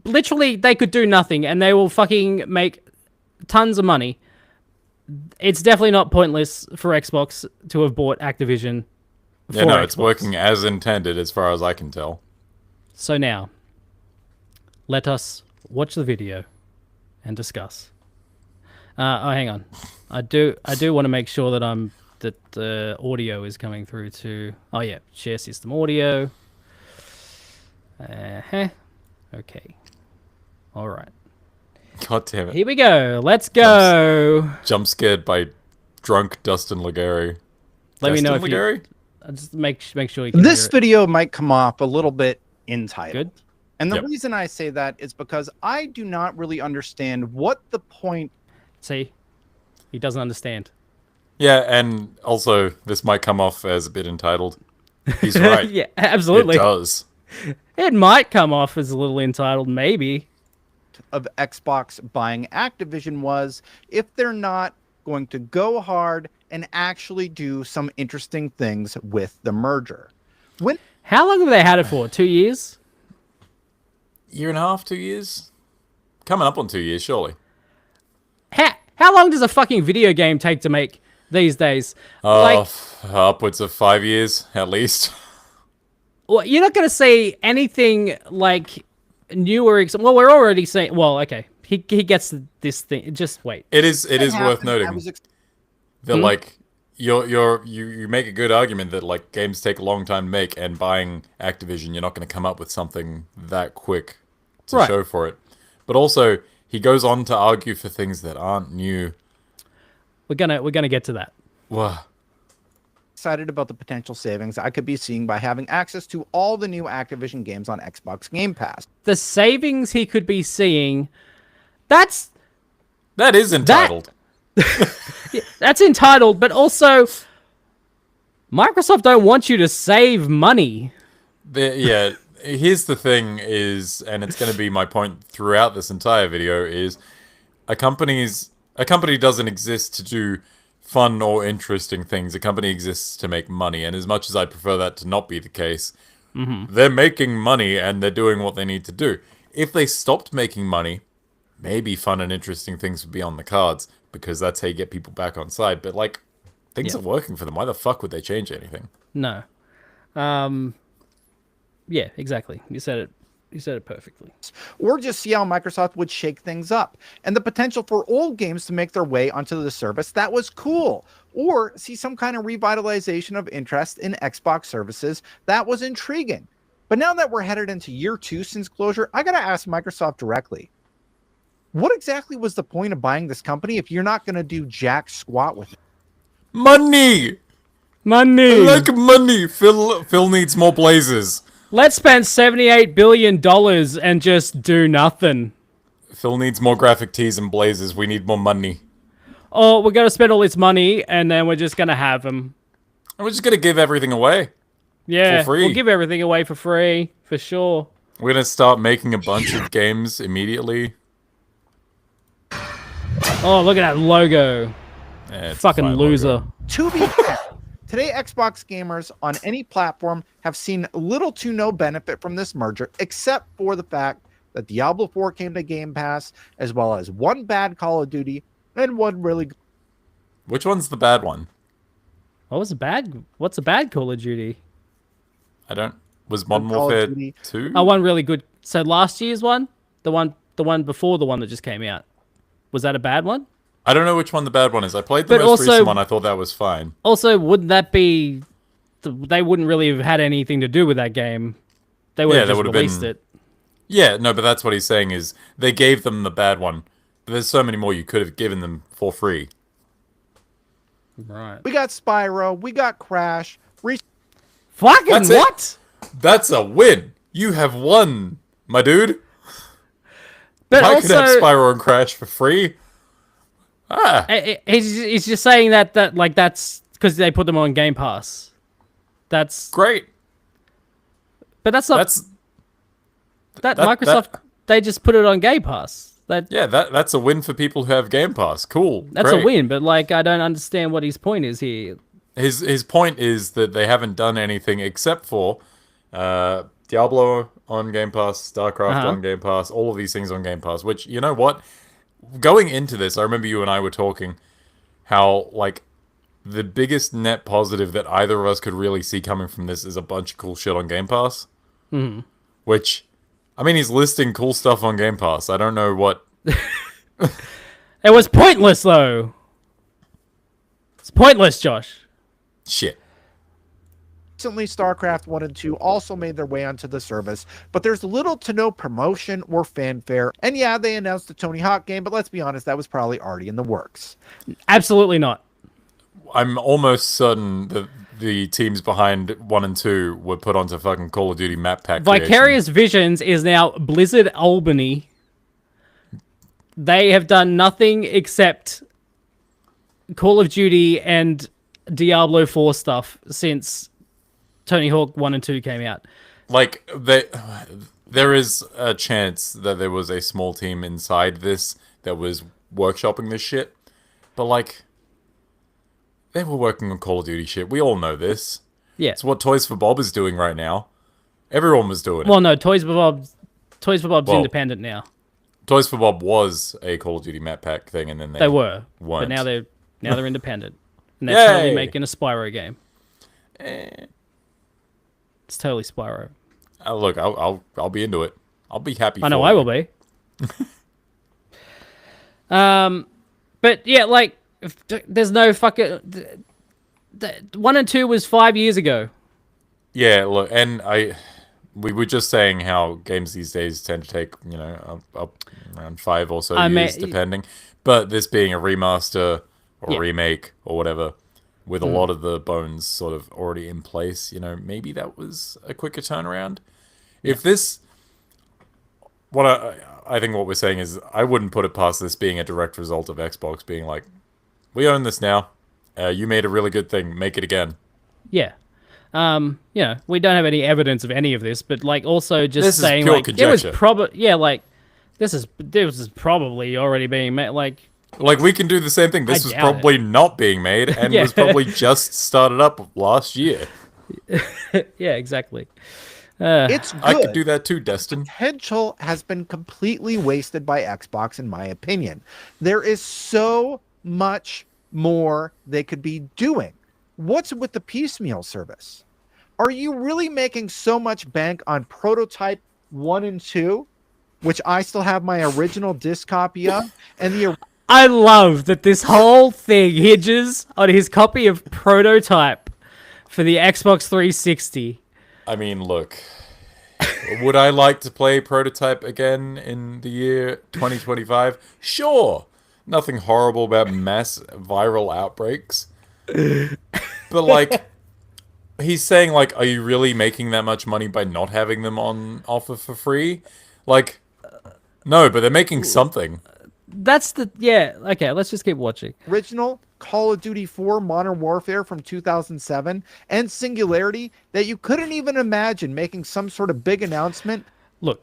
Literally, they could do nothing, and they will fucking make tons of money. It's definitely not pointless for Xbox to have bought Activision. Yeah, no, Xbox. it's working as intended as far as I can tell. So now, let us watch the video and discuss. Hang on. I do want to make sure that the audio is coming through to... Oh, yeah. Share system audio. Okay. All right. God damn it. Here we go. Let's go. Jump scared by drunk Destin Legarie. Let me know if Legarie? you... Just make sure you can This hear it. video might come off a little bit entitled. Good. And the Yep. reason I say that is because I do not really understand what the point... See? He doesn't understand. Yeah, and also, this might come off as a bit entitled. He's right. Yeah, absolutely. It does. It might come off as a little entitled, maybe. of Xbox buying Activision was if they're not going to go hard and actually do some interesting things with the merger. How long have they had it for? 2 years? Year and a half, 2 years? Coming up on 2 years, surely. How long does a fucking video game take to make these days? Upwards of 5 years, at least. Well, you're not going to see anything like newer. Well, we're already saying. Well, okay, he gets this thing. Just wait. It is worth noting that like you make a good argument that like games take a long time to make, and buying Activision, you're not going to come up with something that quick to show for it. But also, he goes on to argue for things that aren't new. We're gonna get to that. Wow. Excited about the potential savings I could be seeing by having access to all the new Activision games on Xbox Game Pass. The savings he could be seeing. That is entitled. That's entitled, but also Microsoft don't want you to save money. Yeah, here's the thing is, and it's going to be my point throughout this entire video, is a company doesn't exist to do fun or interesting things. A company exists to make money, and as much as I'd prefer that to not be the case, they're making money and they're doing what they need to do. If they stopped making money, maybe fun and interesting things would be on the cards, because that's how you get people back on side. But like, things are working for them. Why the fuck would they change anything? No. Yeah, exactly. You said it. You said it perfectly. Or just see how Microsoft would shake things up. And the potential for old games to make their way onto the service, that was cool. Or see some kind of revitalization of interest in Xbox services, that was intriguing. But now that we're headed into year 2 since closure, I gotta ask Microsoft directly, what exactly was the point of buying this company if you're not gonna do jack squat with it? Money! Money! I like money! Phil needs more blazes. Let's spend $78 billion and just do nothing. Phil needs more graphic tees and blazes. We need more money. Oh, we're going to spend all this money, and then we're just going to have them. And we're just going to give everything away. Yeah, for free. We'll give everything away for free, for sure. We're going to start making a bunch of games immediately. Oh, look at that logo. Yeah, it's a Fucking fine loser. logo. To be fair, today Xbox gamers on any platform have seen little to no benefit from this merger, except for the fact that Diablo 4 came to Game Pass, as well as one bad Call of Duty and one really good. Which one's the bad one? What's a bad Call of Duty? I don't. Was Modern Call of Warfare Duty. 2? Oh, one really good. So last year's one, the one before the one that just came out, was that a bad one? I don't know which one the bad one is. I played the But most also- recent one. I thought that was fine. Also, wouldn't that be? They wouldn't really have had anything to do with that game. They would Yeah, have they just would've released been- it. Yeah, no, but that's what he's saying is they gave them the bad one. But there's so many more you could have given them for free. Right. We got Spyro, we got Crash. Fucking That's it. what? That's a win. You have won, my dude. But I could have also, Spyro and Crash for free. Ah, he's just saying that that's because they put them on Game Pass. That's great. but that's not That's that that- Microsoft. They just put it on Game Pass. that's a win for people who have Game Pass. Cool. That's great. a win. But like, I don't understand what his point is here. His point is that they haven't done anything except for Diablo on Game Pass, StarCraft on Game Pass, all of these things on Game Pass. Which, you know what? Going into this, I remember you and I were talking how like the biggest net positive that either of us could really see coming from this is a bunch of cool shit on Game Pass. Mm-hmm. Which, I mean, he's listing cool stuff on Game Pass. I don't know what. It was pointless though. It's pointless, Josh. Shit. Recently, StarCraft 1 and 2 also made their way onto the service, but there's little to no promotion or fanfare. And yeah, they announced the Tony Hawk game, but let's be honest, that was probably already in the works. Absolutely not. I'm almost certain that the teams behind 1 and 2 were put onto fucking Call of Duty map pack creation. Vicarious Visions is now Blizzard Albany. They have done nothing except Call of Duty and Diablo 4 stuff since Tony Hawk 1 and 2 came out. Like, there is a chance that there was a small team inside this that was workshopping this shit. But, like, they were working on Call of Duty shit. We all know this. Yeah. It's what Toys for Bob is doing right now. Everyone was doing it. Well, no, Toys for Bob's Well, independent now. Toys for Bob was a Call of Duty map pack thing, and then They were, weren't. but now they're independent, and they're totally Yay! making a Spyro game. It's totally Spyro. Look, I'll be into it. I'll be happy. I know for I you. will be. But yeah, like there's no fucking. 1 and 2 was 5 years ago. Yeah, look, and we were just saying how games these days tend to take, up around 5 or so years, depending. But this being a remaster or remake or whatever, with a lot of the bones sort of already in place, maybe that was a quicker turnaround. If this, what I think what we're saying is, I wouldn't put it past this being a direct result of Xbox being like, we own this now. You made a really good thing. Make it again. Yeah. We don't have any evidence of any of this, but like also just This is saying pure like it was conjecture. probably like this is probably already being made. Like we can do the same thing. This was doubt probably not being made and Yeah. was probably just started up last year. yeah, exactly. It's good. I could do that too, Destin. Potential has been completely wasted by Xbox, in my opinion. There is so much more they could be doing. What's with the piecemeal service? Are you really making so much bank on Prototype 1 and 2, which I still have my original disc copy of, and the I love that this whole thing hinges on his copy of Prototype for the Xbox 360. I mean, look. Would I like to play Prototype again in the year 2025? Sure. Nothing horrible about mass viral outbreaks. But, like, he's saying, like, are you really making that much money by not having them on offer for free? Like, no, but they're making something. That's the okay, let's just keep watching. original Call of Duty 4 Modern Warfare from 2007 and Singularity that you couldn't even imagine making some sort of big announcement. Look,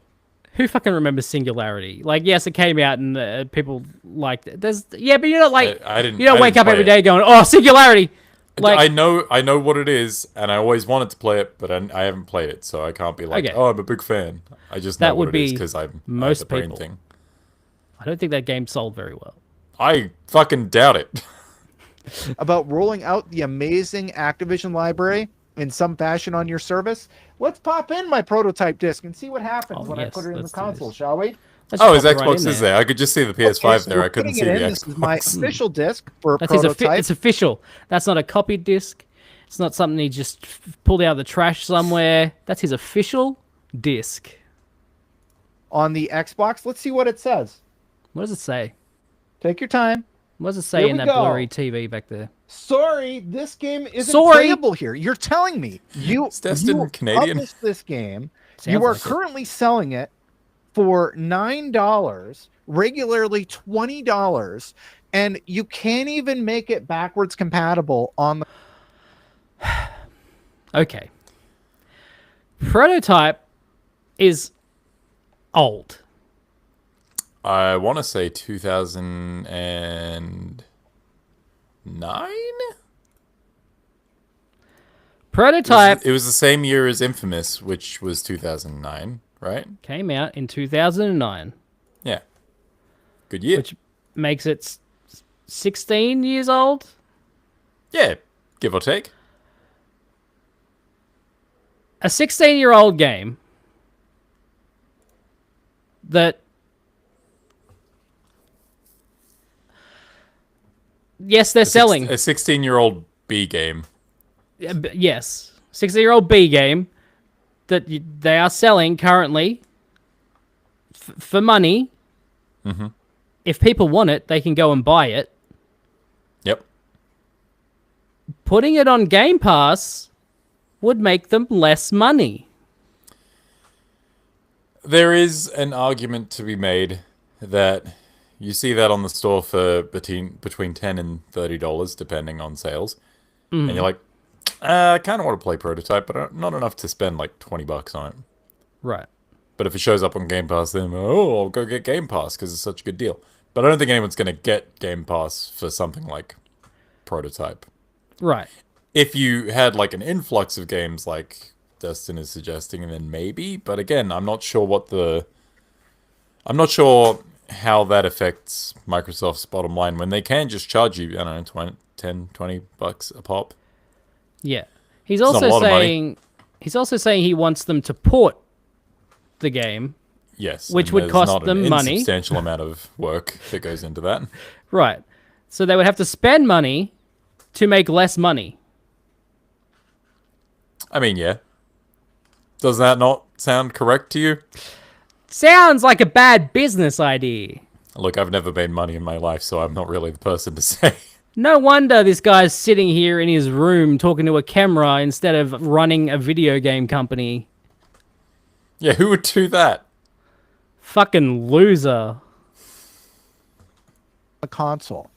Who fucking remembers Singularity? Like, yes, it came out and people liked it. But you're not like I didn't. you don't I wake didn't up play every it. day going, "Oh, Singularity." Like, I know what it is, and I always wanted to play it, but I haven't played it, so I can't be like, Okay. oh, I'm a big fan. I just That know would what it is be because I have most the brain people. thing. I don't think that game sold very well. I fucking doubt it. About rolling out the amazing Activision library in some fashion on your service. Let's pop in my prototype disc and see what happens when I yes, put it in the let's do console, this. shall we? Let's Oh, his pop it right Xbox in is there. I could just see the PS5 Okay, so there. we're I couldn't putting see it the in. This is my Xbox. official disc for a That's his prototype. it's official. That's not a copied disc. It's not something he just pulled out of the trash somewhere. That's his official disc. On the Xbox. Let's see what it says. What does it say? Take your time. What does it say Here in we that go. blurry TV back there? Sorry, this game isn't Sorry. playable here. You're telling me Is Destin you Canadian? published this game. Sounds you are like it. currently selling it for $9, regularly $20, and you can't even make it backwards compatible on the Okay. Prototype is old. I want to say 2009? Prototype It was the same year as Infamous, which was 2009, right? came out in 2009, Yeah. Good year. which makes it 16 years old. Yeah, give or take. A 16-year-old game that, yes, they're selling. A 16-year-old B game. Yes, 16-year-old B game that they are selling currently for money. Mm-hmm. If people want it, they can go and buy it. Yep. Putting it on Game Pass would make them less money. There is an argument to be made that you see that on the store for between $10 and $30, depending on sales. And you're like, I kind of want to play Prototype, but not enough to spend like $20 on it. Right. But if it shows up on Game Pass, then, I'll go get Game Pass because it's such a good deal. But I don't think anyone's going to get Game Pass for something like Prototype. Right. If you had like an influx of games like Destin is suggesting, then maybe. But again, I'm not sure how that affects Microsoft's bottom line when they can just charge you, I don't know, $10-$20 a pop. Yeah. He's not a also lot of money. saying he wants them to port the game. Yes, Which and would there's cost not them an money. Insubstantial amount of work that goes into that. Right. So they would have to spend money to make less money. I mean, yeah. Does that not sound correct to you? Sounds like a bad business idea. Look, I've never made money in my life, so I'm not really the person to say. No wonder this guy's sitting here in his room talking to a camera instead of running a video game company. Yeah, who would do that? Fucking loser. console.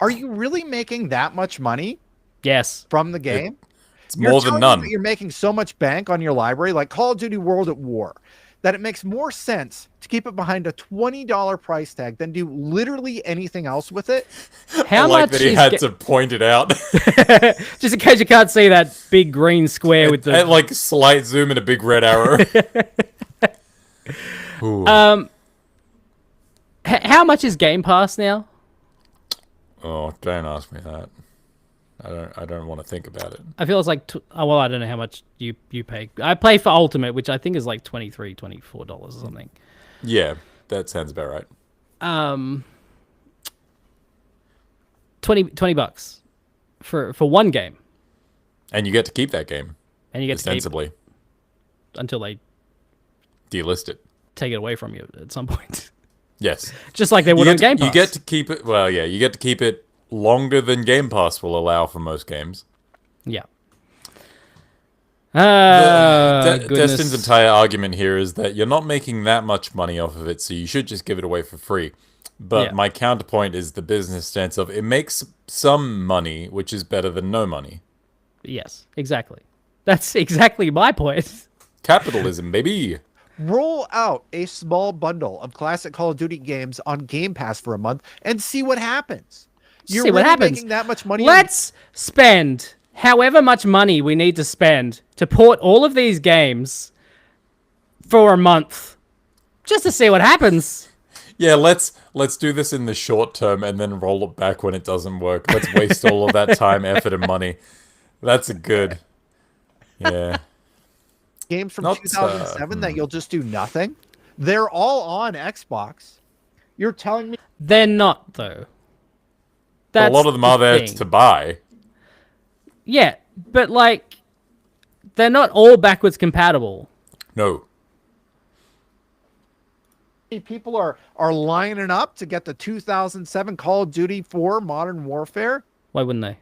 Are you really making that much money Yes. from the game? It's more than telling me none. that you're making so much bank on your library, like Call of Duty World at War, that it makes more sense to keep it behind a $20 price tag than do literally anything else with it. How I like much that he is had to point it out. just in case you can't see that big green square with the and like slight zoom and a big red arrow. Ooh. how much is Game Pass now? Oh, don't ask me that. I don't want to think about it. I feel it's like well, I don't know how much you pay. I play for Ultimate, which I think is like $23, $24 or something. Yeah, that sounds about right. 20 bucks for one game, And you get to keep that game, and you get to keep it ostensibly. until they Delist it. take it away from you at some point. Yes. Just like they would on Game Pass. You get to keep it, well, yeah, you get to keep it longer than Game Pass will allow for most games. Yeah. Destin's Goodness. entire argument here is that you're not making that much money off of it, so you should just give it away for free. But Yeah. my counterpoint is the business stance of it makes some money, which is better than no money. Yes, exactly. That's exactly my point. Capitalism, baby. Roll out a small bundle of classic Call of Duty games on Game Pass for a month and see what happens. You're See what really happens. making that much money. Let's spend however much money we need to spend to port all of these games for a month, just to see what happens. Yeah, let's do this in the short term and then roll it back when it doesn't work. Let's waste all of that time, effort, and money. That's a good. Yeah. Games from Not, 2007 that you'll just do nothing. They're all on Xbox. You're telling me They're not, though. A lot of them are there thing. to buy. Yeah, but like, they're not all backwards compatible. No. people are lining up to get the 2007 Call of Duty 4 Modern Warfare? Why wouldn't they?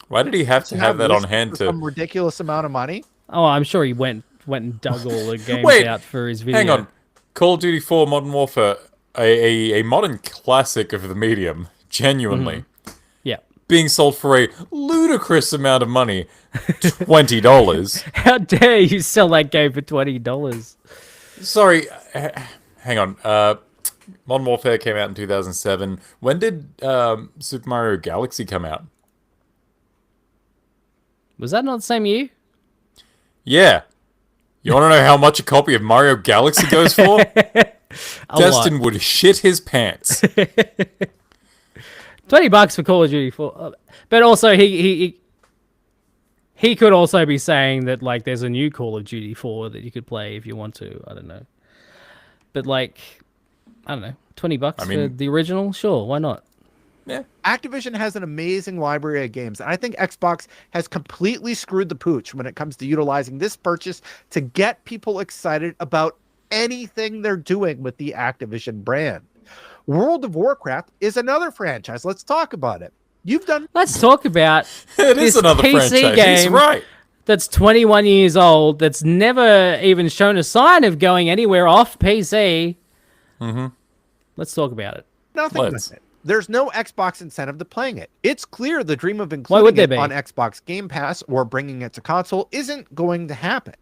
Why did he have to have that on listed hand for to... some ridiculous amount of money? Oh, I'm sure he went and dug all the games Wait, out for his video. Hang on. Call of Duty 4 Modern Warfare, a modern classic of the medium, genuinely, Yeah. being sold for a ludicrous amount of money, $20. How dare you sell that game for $20? Sorry, hang on. Modern Warfare came out in 2007. When did Super Mario Galaxy come out? Was that not the same year? Yeah. You want to know how much a copy of Mario Galaxy goes for? Destin would shit his pants. $20 for Call of Duty 4. But also, he could also be saying that, like, there's a new Call of Duty 4 that you could play if you want to. I don't know. But, like, I don't know. $20 for the original? Sure, why not? Yeah. Activision has an amazing library of games, and I think Xbox has completely screwed the pooch when it comes to utilizing this purchase to get people excited about anything they're doing with the Activision brand. World of Warcraft is another franchise. Let's talk about it. Let's talk about It is this another PC franchise. game He's right. that's 21 years old, that's never even shown a sign of going anywhere off PC. Mm-hmm. Let's talk about it. Nothing with it. There's no Xbox incentive to playing it. It's clear the dream of Why would including there it be? on Xbox Game Pass or bringing it to console isn't going to happen.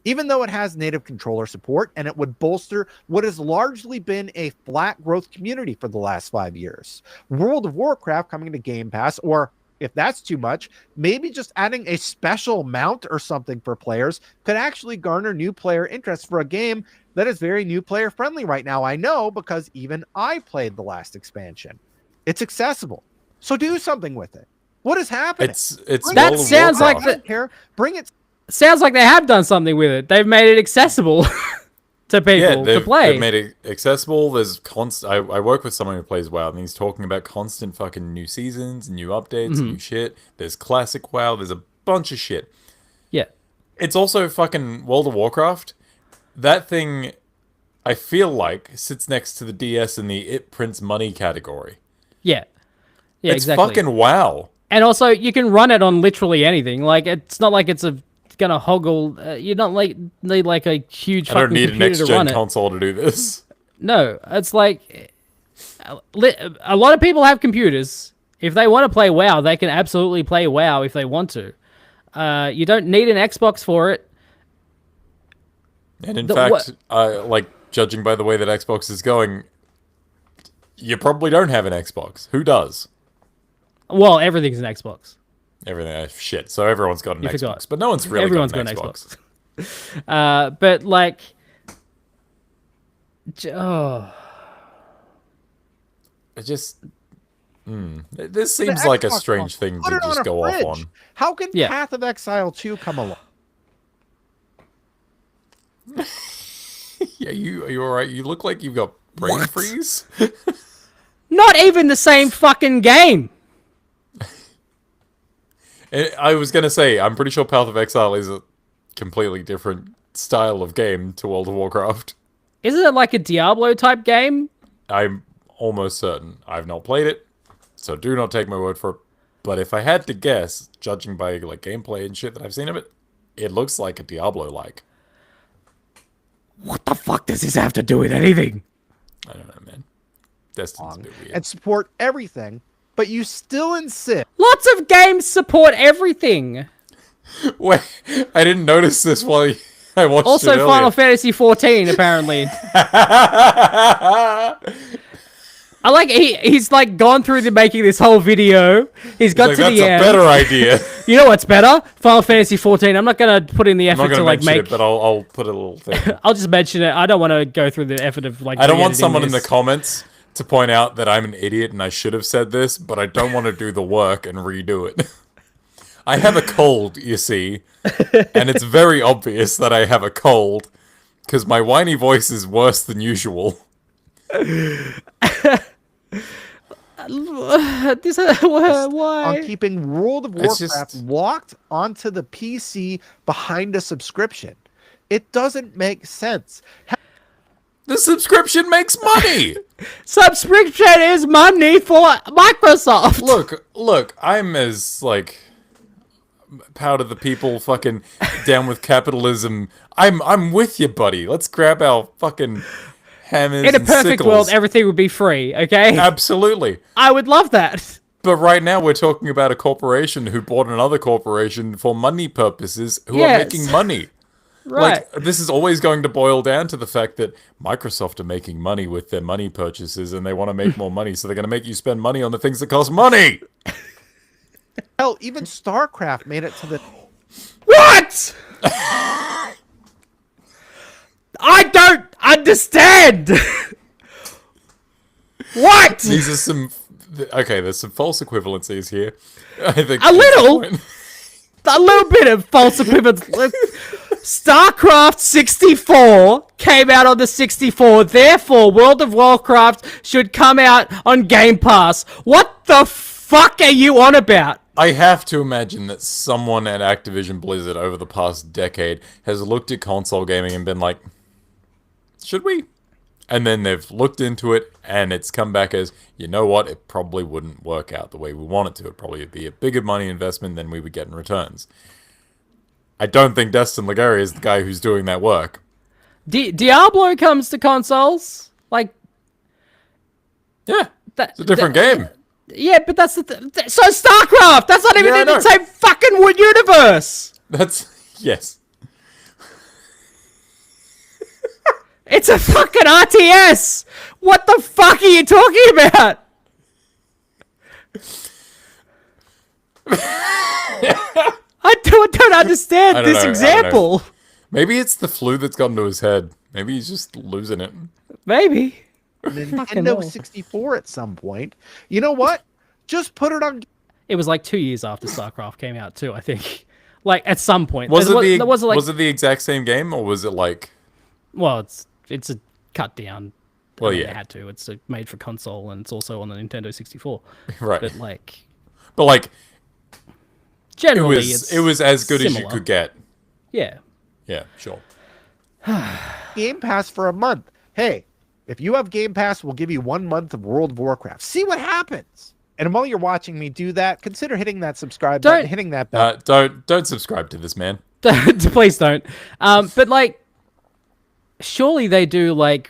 Even though it has native controller support and it would bolster what has largely been a flat growth community for the last 5 years. World of Warcraft coming to Game Pass, or if that's too much, maybe just adding a special mount or something for players could actually garner new player interest for a game that is very new player friendly right now. I know because even I played the last expansion. It's accessible. So do something with it. What is happening? It's That sounds like I don't care. Bring it. Sounds like they have done something with it. They've made it accessible to people to play. They've made it accessible. There's I work with someone who plays WoW, and he's talking about constant fucking new seasons, new updates, new shit. There's classic WoW. There's a bunch of shit. Yeah. It's also fucking World of Warcraft. That thing, I feel like, sits next to the DS in the it prints money category. Yeah. Yeah, it's exactly. fucking WoW. And also, you can run it on literally anything. Like, it's not like it's gonna hoggle. You don't need like a huge I don't fucking need a computer next to gen run it. console to do this. No, it's like a lot of people have computers. If they want to play WoW, they can absolutely play WoW if they want to. You don't need an Xbox for it. And in fact, like, judging by the way that Xbox is going, you probably don't have an Xbox. Who does? Well, everything's an Xbox. Everything. Shit. So everyone's got an Xbox. Forgot. But no one's really Everyone's got an Xbox. But, like... Oh... It just... This seems like a Xbox strange thing Put to it on just a go fridge. off on. How can Yeah. Path of Exile 2 come along? Yeah, are you alright? You look like you've got brain freeze. Not even the same fucking game! I was going to say, I'm pretty sure Path of Exile is a completely different style of game to World of Warcraft. Isn't it like a Diablo-type game? I'm almost certain. I've not played it, so do not take my word for it. But if I had to guess, judging by like gameplay and shit that I've seen of it, it looks like a Diablo-like. What the fuck does this have to do with anything? I don't know, man. Destin's a bit weird. And support everything, but you still insist. Lots of games support everything. Wait, I didn't notice this while I watched Also, it earlier. Final Fantasy 14, apparently. I like he's like gone through to making this whole video. He's got Like, to that's the a end. better idea. You know what's better? Final Fantasy 14. I'm not gonna put in the I'm not effort going to to like mention make. it, but I'll put a little thing. I'll just mention it. I don't want to go through the effort of like. I don't want re-editing someone in the this. comments to point out that I'm an idiot and I should have said this, but I don't want to do the work and redo it. I have a cold, you see, and it's very obvious that I have a cold because my whiny voice is worse than usual. Why? On keeping World of It's Warcraft just- locked onto the PC behind a subscription. It doesn't make sense. The subscription makes money. Subscription is money for Microsoft. Look, I'm as like proud of the people fucking down with capitalism. I'm with you, buddy. Let's grab our fucking hammers In a and perfect sickles. world, everything would be free. Okay, Absolutely. I would love that. But right now we're talking about a corporation who bought another corporation for money purposes who are Yes. making money. Right. Like, this is always going to boil down to the fact that Microsoft are making money with their money purchases and they want to make more money, so they're going to make you spend money on the things that cost money. Hell, even StarCraft made it to the. What? I don't understand. What? These are some... Okay, there's some false equivalencies here. I think A little? point. A little bit of false equivalence. StarCraft 64 came out on the 64, therefore World of Warcraft should come out on Game Pass. What the fuck are you on about? I have to imagine that someone at Activision Blizzard over the past decade has looked at console gaming and been like, should we? And then they've looked into it and it's come back as, you know what, it probably wouldn't work out the way we want it to. It'd probably be a bigger money investment than we would get in returns. I don't think Destin Legarie is the guy who's doing that work. Diablo comes to consoles? Like, Yeah, that, it's a different game. Yeah, but that's the so StarCraft! That's not even Yeah, I in the know. same fucking universe! That's, yes. It's a fucking RTS! What the fuck are you talking about? I don't understand I don't this know, I don't know. example. Maybe it's the flu that's gotten to his head. Maybe he's just losing it. Maybe. Nintendo hell. 64 at some point. You know what? Just put it on. It was like 2 years after StarCraft came out too, I think. Like at some point. Was like, it the exact same game, or was it like... well, it's a cut down. Well, I mean, yeah. It had to. It's made for console and it's also on the Nintendo 64. Right. But like But like, generally it was as good as you similar. could get. Yeah. Yeah, sure. Game Pass for a month. Hey, if you have Game Pass, we'll give you 1 month of World of Warcraft. See what happens. And while you're watching me do that, consider hitting that subscribe button, hitting that bell. Don't subscribe to this man. Please don't. But like, surely they do like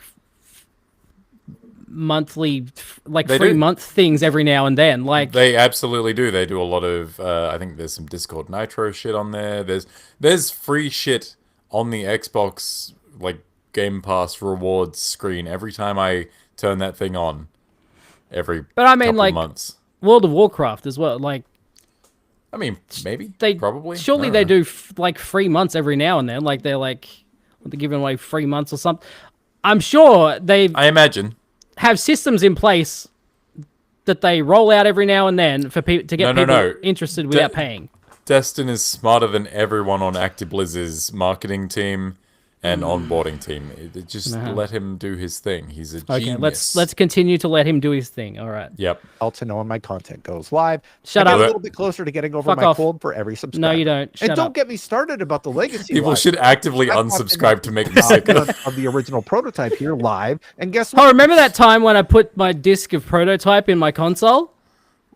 monthly, like They 3 do. month things every now and then. Like, They absolutely do. They do a lot of. I think there's some Discord Nitro shit on there. There's free shit on the Xbox like Game Pass rewards screen every time I turn that thing on. Every but I mean, couple like months. World of Warcraft as well. Like, I mean, maybe they probably. surely I don't they know. do like 3 months every now and then. Like they're giving away 3 months or something. I'm sure they I imagine. have systems in place that they roll out every now and then for people to get people interested without paying. Destin is smarter than everyone on Blizzard's marketing team and onboarding team. Just let him do his thing. He's a Okay, genius. let's continue to let him do his thing. All right. Yep. To know when my content goes live. Shut I up. get a little bit closer to getting over Fuck my off. cold for every subscriber. No, you don't. Shut and don't up. get me started about the legacy. People live. should actively I've gotten unsubscribe to make me sicker. of the original prototype here live, and guess Oh, what? remember that time when I put my disc of prototype in my console?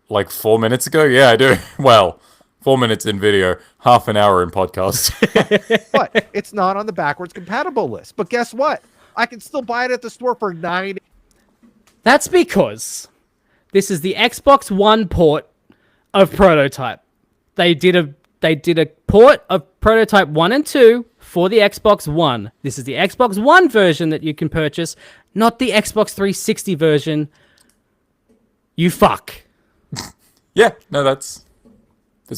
Like 4 minutes ago? Yeah, I do. Well, 4 minutes in video, half an hour in podcast. But it's not on the backwards compatible list. But guess what? I can still buy it at the store for $9. That's because this is the Xbox One port of prototype. They did a port of prototype 1 and 2 for the Xbox One. This is the Xbox One version that you can purchase, not the Xbox 360 version. You fuck. Yeah, no, that's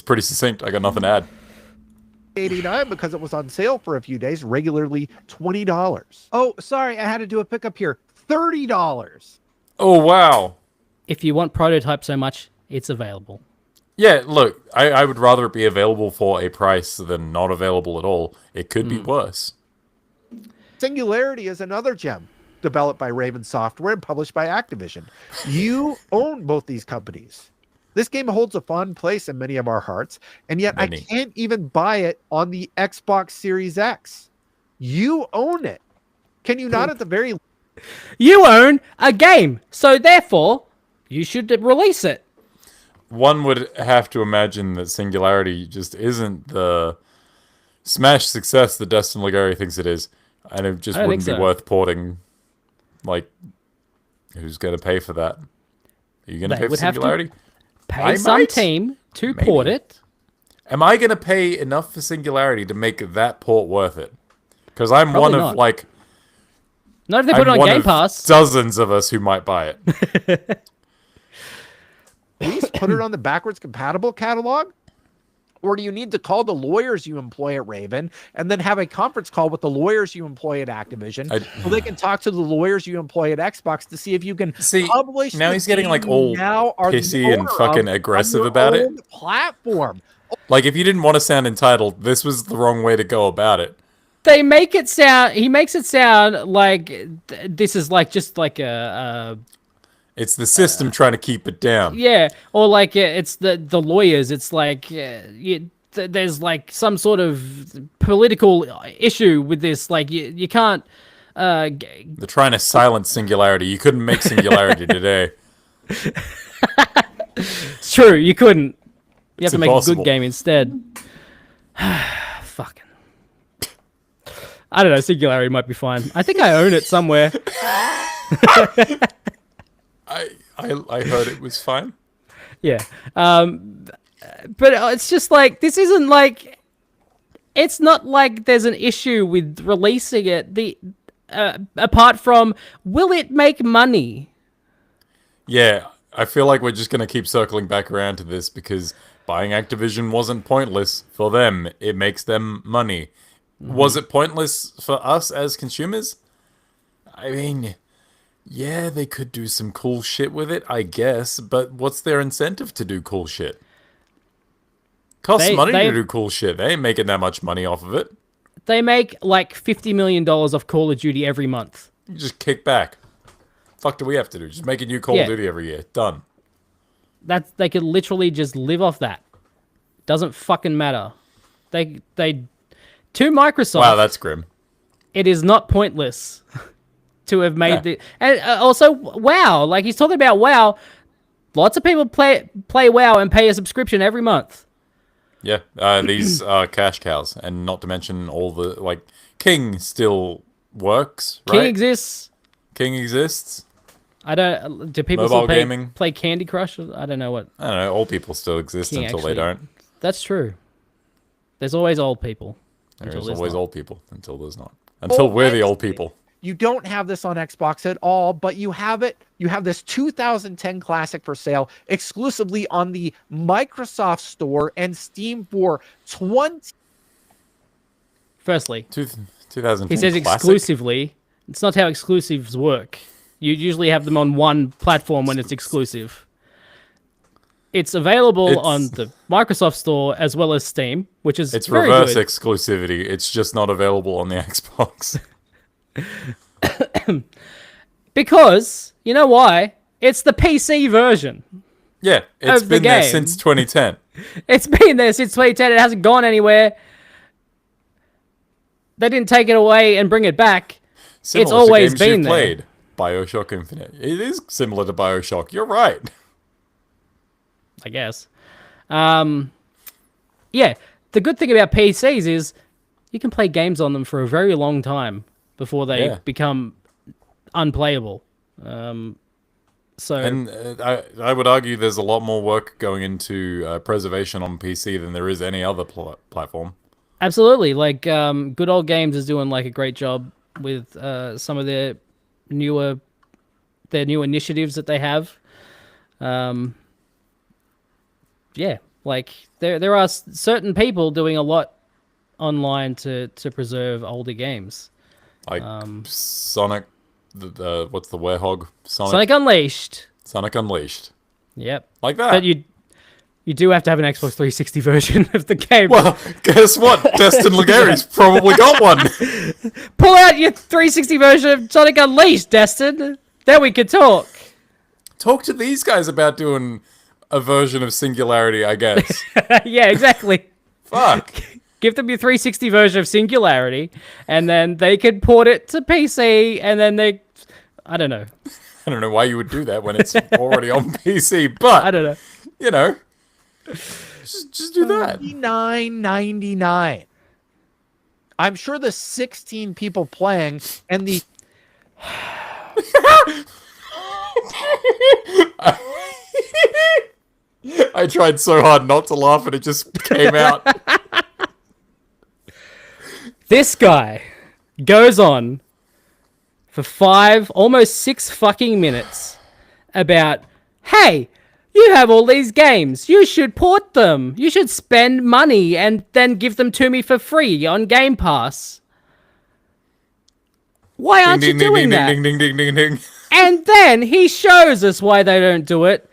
pretty succinct. I got nothing to add. $89 because it was on sale for a few days, regularly $20. Oh, sorry, I had to do a pickup here. $30. Oh, wow. If you want Prototype so much, it's available. Yeah, look, I would rather it be available for a price than not available at all. It could be worse. Singularity is another gem, developed by Raven Software and published by Activision. You own both these companies. This game holds a fond place in many of our hearts, and yet I can't even buy it on the Xbox Series X. You own it. Can you not at the very... You own a game, so therefore, you should release it. One would have to imagine that Singularity just isn't the smash success that Destin Legarie thinks it is, and it just wouldn't be worth porting. Like, who's going to pay for that? Are you going to pay for Singularity? Pay some team to port it. Am I going to pay enough for Singularity to make that port worth it? Because I'm Probably one of, not. like... Not if they put it on Game Pass. Dozens of us who might buy it. Please put it on the backwards compatible catalog? Or do you need to call the lawyers you employ at Raven and then have a conference call with the lawyers you employ at Activision so they can talk to the lawyers you employ at Xbox to see if you can publish now he's getting like all pissy and fucking aggressive about it. Platform. Like if you didn't want to sound entitled, this was the wrong way to go about it. They make it sound. He makes it sound like this is like just like a it's the system trying to keep it down. Yeah, or like it's the lawyers. It's like there's like some sort of political issue with this. Like you can't. They're trying to silence Singularity. You couldn't make Singularity today. It's true. You couldn't. You have to make a good game instead. Fucking. I don't know. Singularity might be fine. I think I own it somewhere. I heard it was fine. Yeah. But it's just like, this isn't like, it's not like there's an issue with releasing it. Apart from, will it make money? Yeah, I feel like we're just going to keep circling back around to this because buying Activision wasn't pointless for them. It makes them money. Mm-hmm. Was it pointless for us as consumers? I mean... yeah, they could do some cool shit with it, I guess, but what's their incentive to do cool shit? Costs money to do cool shit. They ain't making that much money off of it. They make like $50 million off Call of Duty every month. You just kick back. Fuck do we have to do? Just make a new Call of Duty every year. Done. They could literally just live off that. Doesn't fucking matter. They to Microsoft. Wow, that's grim. It is not pointless. To have made the and also WoW, like he's talking about WoW. Lots of people play WoW and pay a subscription every month. Yeah, these are cash cows, and not to mention all the like King still works. Right? King exists. King exists. I don't. Do people Mobile still gaming. Play Candy Crush? I don't know what. I don't know. Old people still exist King until they don't. That's true. There's always old people. There's always old people until there's not. Until we're the old people. You don't have this on Xbox at all, but you have it. You have this 2010 classic for sale exclusively on the Microsoft Store and Steam for 20. Firstly, 2010 he says classic? exclusively. It's not how exclusives work. You usually have them on one platform when it's exclusive. It's available on the Microsoft Store as well as Steam, which is very reverse good. exclusivity. It's just not available on the Xbox. Because, you know why? It's the PC version. Yeah, it's been there since 2010. It's been there since 2010. It hasn't gone anywhere. They didn't take it away and bring it back. It's always been there. Played BioShock Infinite. It is similar to BioShock. You're right. I guess. Yeah, the good thing about PCs is you can play games on them for a very long time before they become unplayable. And I would argue there's a lot more work going into preservation on PC than there is any other platform. Absolutely. Like, Good Old Games is doing like a great job with some of newer their new initiatives that they have. Um, yeah, like there are certain people doing a lot online to preserve older games. Like Sonic, what's the werehog? Sonic Unleashed. Sonic Unleashed. Yep. Like that. But you do have to have an Xbox 360 version of the game. Well, guess what? Destin Legarie's probably got one. Pull out your 360 version of Sonic Unleashed, Destin. Then we could talk. Talk to these guys about doing a version of Singularity, I guess. Yeah, exactly. Fuck. Give them your 360 version of Singularity, and then they could port it to PC, and then I don't know. I don't know why you would do that when it's already on PC, but I don't know. You know, just do that. $39.99. I'm sure the 16 people playing and the I tried so hard not to laugh and it just came out. This guy goes on for 5, almost 6 fucking minutes about, hey, you have all these games. You should port them. You should spend money and then give them to me for free on Game Pass. Why aren't you doing that? Ding, ding, ding, ding, ding. And then he shows us why they don't do it.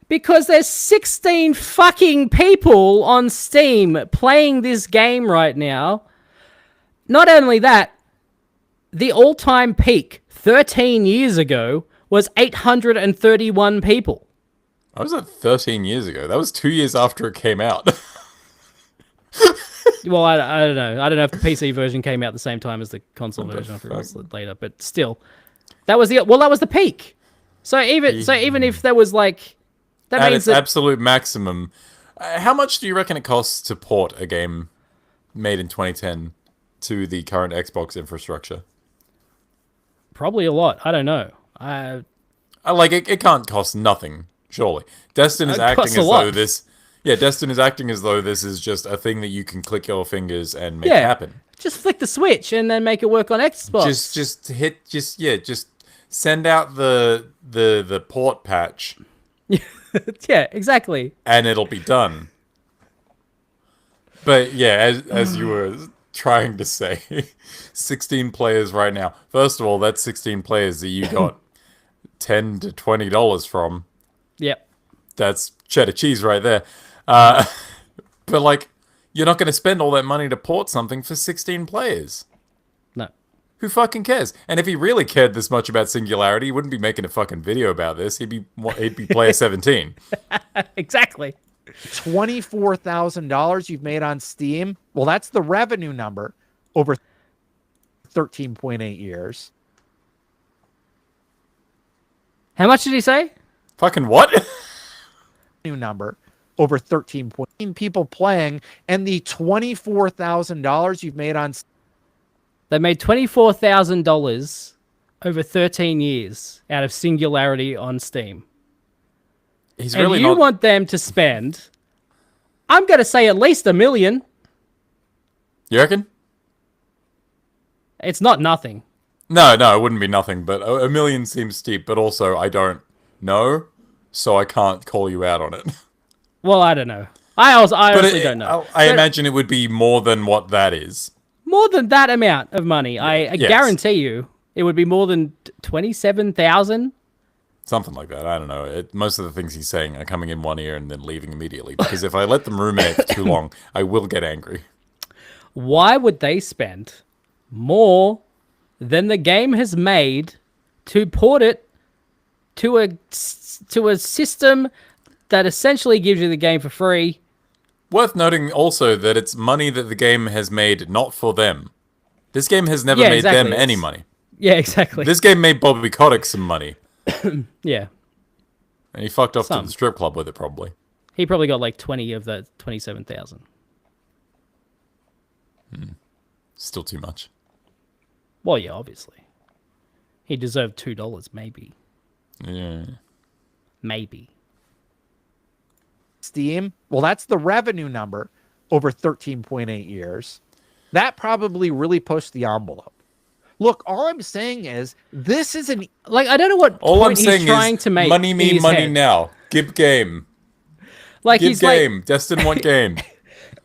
Because there's 16 fucking people on Steam playing this game right now. Not only that, the all-time peak 13 years ago was 831 people. I was at 13 years ago. That was 2 years after it came out. Well, I don't know. I don't know if the PC version came out the same time as the console version. I forgot it was later, but still, that was the peak. So even if there was like, that at means its that absolute maximum, how much do you reckon it costs to port a game made in 2010 to the current Xbox infrastructure? probably a lot. I don't know. Like it can't cost nothing, surely. Destin is It acting costs as a lot. though this. Yeah, Destin is acting as though this is just a thing that you can click your fingers and make Yeah. happen. Just flick the switch and then make it work on Xbox. Just send out the port patch Yeah, exactly. and it'll be done. But yeah, as you were trying to say, 16 players right now. First of all, that's 16 players that you got $10 to $20 from. Yep. That's cheddar cheese right there. But like, you're not going to spend all that money to port something for 16 players. No. Who fucking cares? And if he really cared this much about Singularity, he wouldn't be making a fucking video about this. He'd be player 17. Exactly. $24,000 you've made on Steam. Well, that's the revenue number over 13.8 years. How much did he say? Fucking what? New number over 13 people playing, and the $24,000 you've made on They made $24,000 over 13 years out of Singularity on Steam. He's And really you not... want them to spend, I'm going to say at least $1 million. You reckon? It's not nothing. No, it wouldn't be nothing, but $1 million seems steep, but also I don't know, so I can't call you out on it. Well, I don't know. I honestly don't know. I But imagine it would be more than what that is. more than that amount of money. I Yes. guarantee you it would be more than 27,000. Something like that. I don't know. Most of the things he's saying are coming in one ear and then leaving immediately, because if I let them ruminate for too long, I will get angry. Why would they spend more than the game has made to port it to a system that essentially gives you the game for free? Worth noting also that it's money that the game has made not for them. This game has never made exactly. them any money. Yeah, exactly. This game made Bobby Kotick some money, Yeah. and he fucked off Some. to the strip club with it, probably. He probably got like 20 of that 27,000. Still too much. Well, yeah, obviously. He deserved $2, maybe. Yeah. Maybe. Steam. Well, that's the revenue number over 13.8 years. That probably really pushed the envelope. Look, all I'm saying is this is an Like, I don't know what All I'm point he's saying trying is to make. money in me, his money head. now. Give game. Like, Give he's game. Destin want game.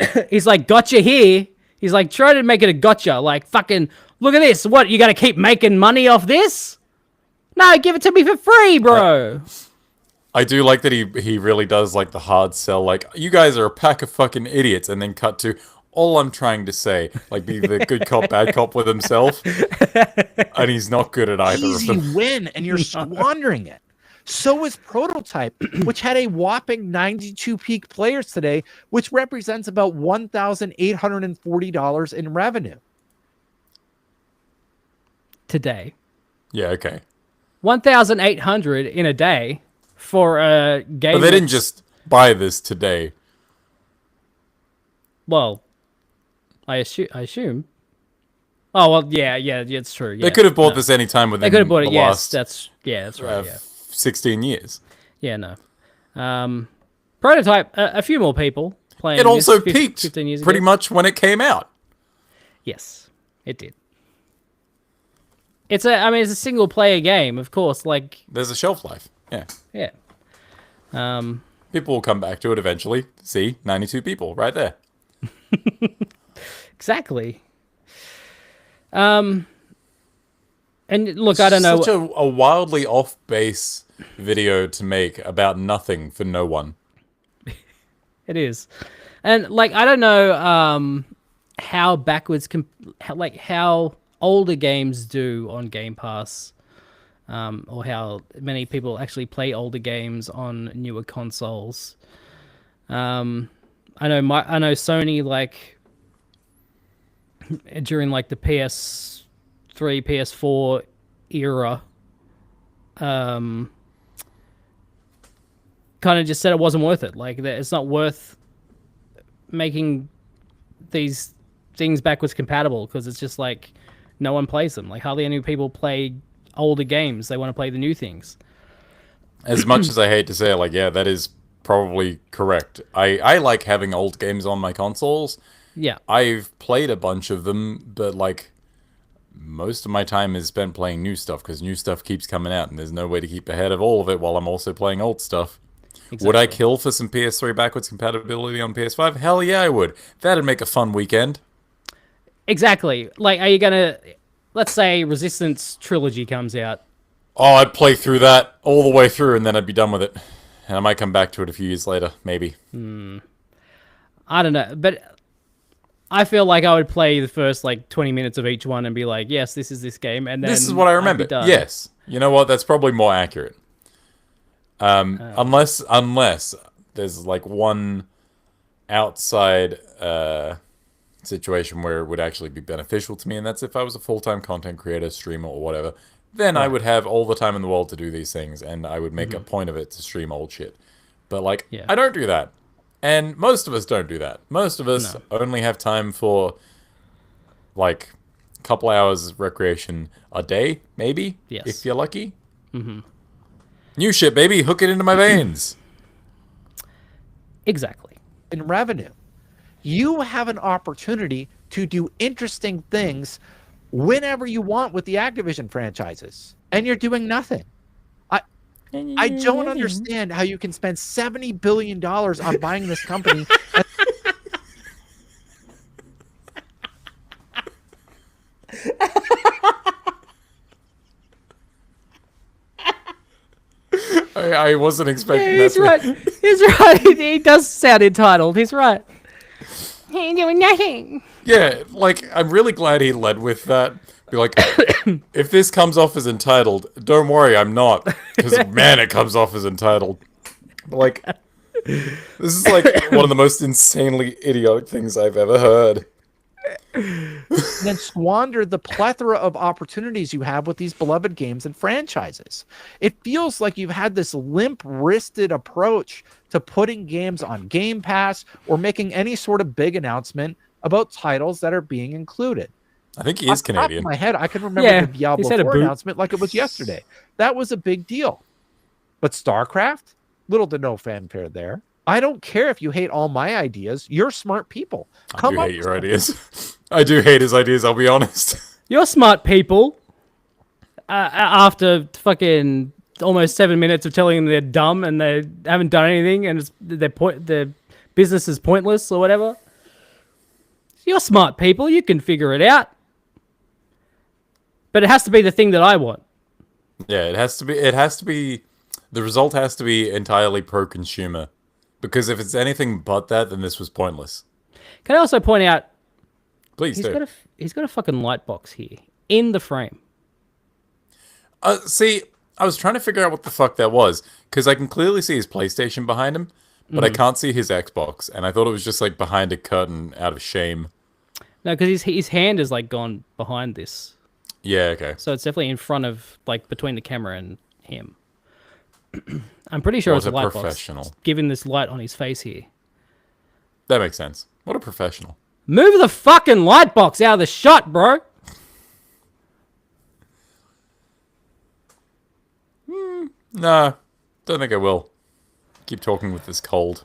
like, he's like, gotcha here. He's like, try to make it a gotcha. Like, fucking, look at this. What, you gotta keep making money off this? No, give it to me for free, bro. I do like that he really does like the hard sell, like, you guys are a pack of fucking idiots, and then cut to, all I'm trying to say, like, be the good cop, bad cop with himself. And he's not good at either easy of them. win, and you're squandering it. So is Prototype, which had a whopping 92 peak players today, which represents about $1,840 in revenue. Today. Yeah, okay. 1,800 in a day for a game. But they didn't just buy this today. Well, I assume. Oh, well, yeah, it's true. Yeah. They could have bought this any time within They could have bought it, the yes. last That's right, yeah. 16 years. Yeah, no. Prototype, a few more people playing It also this peaked 15 years pretty ago. much when it came out. Yes, it did. It's a single player game, of course, like, There's a shelf life. Yeah. yeah. People will come back to it eventually. See, 92 people right there. Exactly. And look, I don't know. Such a wildly off base video to make about nothing for no one. It is. And, like, I don't know how backwards, how older games do on Game Pass, or how many people actually play older games on newer consoles. I know Sony, like, during, like, the PS3, PS4 era, kind of just said it wasn't worth it. Like, that it's not worth making these things backwards compatible because it's just like no one plays them. Like, hardly any people play older games. They want to play the new things. As much as I hate to say it, like, yeah, that is probably correct. I like having old games on my consoles. Yeah. I've played a bunch of them, but, like, most of my time is spent playing new stuff because new stuff keeps coming out and there's no way to keep ahead of all of it while I'm also playing old stuff. Exactly. Would I kill for some PS3 backwards compatibility on PS5? Hell yeah, I would. That'd make a fun weekend. Exactly. Like, are you gonna, let's say Resistance Trilogy comes out. Oh, I'd play through that all the way through and then I'd be done with it. And I might come back to it a few years later, maybe. I don't know, but I feel like I would play the first, like, 20 minutes of each one and be like, yes, this is this game, and then this is what I remember. I'd be done. Yes. You know what? That's probably more accurate. Unless there's, like, one outside situation where it would actually be beneficial to me, and that's if I was a full-time content creator, streamer, or whatever. Then I would have all the time in the world to do these things, and I would make a point of it to stream old shit. But, like, I don't do that. And most of us don't do that. Most of us only have time for, like, a couple hours of recreation a day, maybe, if you're lucky. New shit, baby. Hook it into my veins. Exactly. In revenue, you have an opportunity to do interesting things whenever you want with the Activision franchises, and you're doing nothing. I don't understand how you can spend $70 billion on buying this company. I wasn't expecting that. He's right. He's right. He does sound entitled. He's right. He ain't doing nothing. Yeah, like, I'm really glad he led with that. Be like, if this comes off as entitled, don't worry, I'm not. Because, man, it comes off as entitled. But, like, this is, like, one of the most insanely idiotic things I've ever heard. Then squander the plethora of opportunities you have with these beloved games and franchises. It feels like you've had this limp-wristed approach to putting games on Game Pass or making any sort of big announcement about titles that are being included. I think he is Canadian. Off the top of my head, I can remember the Diablo 4 boot. announcement like it was yesterday. That was a big deal. But StarCraft, little to no fanfare there. I don't care if you hate all my ideas. You're smart people. I do hate your ideas. I do hate his ideas, I'll be honest. You're smart people. After fucking almost 7 minutes of telling them they're dumb and they haven't done anything and their business is pointless or whatever. You're smart people. You can figure it out. But it has to be the thing that I want. Yeah, it has to be, the result has to be entirely pro-consumer. Because if it's anything but that, then this was pointless. Can I also point out, Please do. he's got a fucking light box here in the frame. See, I was trying to figure out what the fuck that was. Because I can clearly see his PlayStation behind him, but I can't see his Xbox. And I thought it was just like behind a curtain out of shame. No, because his hand is like gone behind this. Yeah, okay. So it's definitely in front of, like, between the camera and him. I'm pretty sure it's a light professional. box. Giving this light on his face here. That makes sense. What a professional. Move the fucking light box out of the shot, bro. Nah, don't think I will. Keep talking with this cold.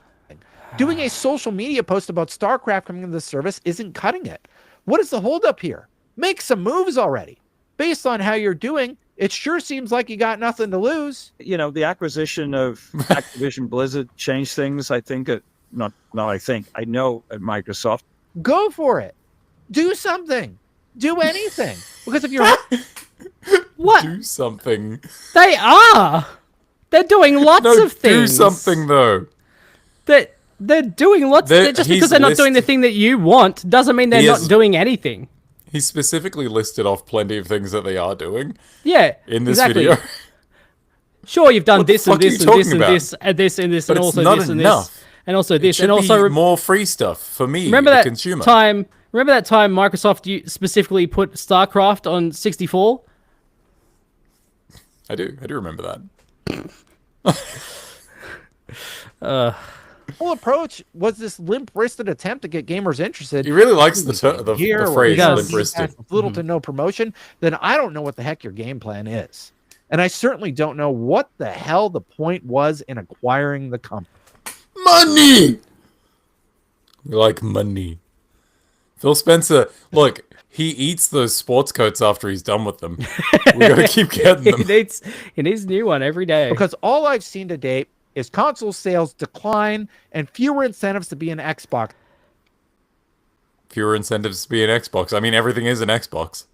Doing a social media post about StarCraft coming into the service isn't cutting it. What is the holdup here? Make some moves already. Based on how you're doing, it sure seems like you got nothing to lose. You know, the acquisition of Activision Blizzard changed things, I think. I know at Microsoft. Go for it. Do something. Do anything. Because if you're... What? Do something. They are. They're doing lots of things. Do something, though. They're doing lots. Just because they're not doing the thing that you want doesn't mean they're not doing anything. He specifically listed off plenty of things that they are doing. Yeah, in this exactly. video. Sure, you've done What the this and fuck are you this and talking this and about? this and this and this But and it's also not this and enough. this and also It this should and also be more free stuff for me, remember the that consumer. time. Remember that time Microsoft specifically put StarCraft on 64. I do remember that. whole approach was this limp-wristed attempt to get gamers interested. He really likes the phrase limp-wristed. Little to no promotion. Then I don't know what the heck your game plan is, and I certainly don't know what the hell the point was in acquiring the company. Money. We like money. Phil Spencer, look, he eats those sports coats after he's done with them. We gotta keep getting them. He needs a new one every day. Because all I've seen to date is console sales decline and fewer incentives to be an Xbox. Fewer incentives to be an Xbox. I mean, everything is an Xbox.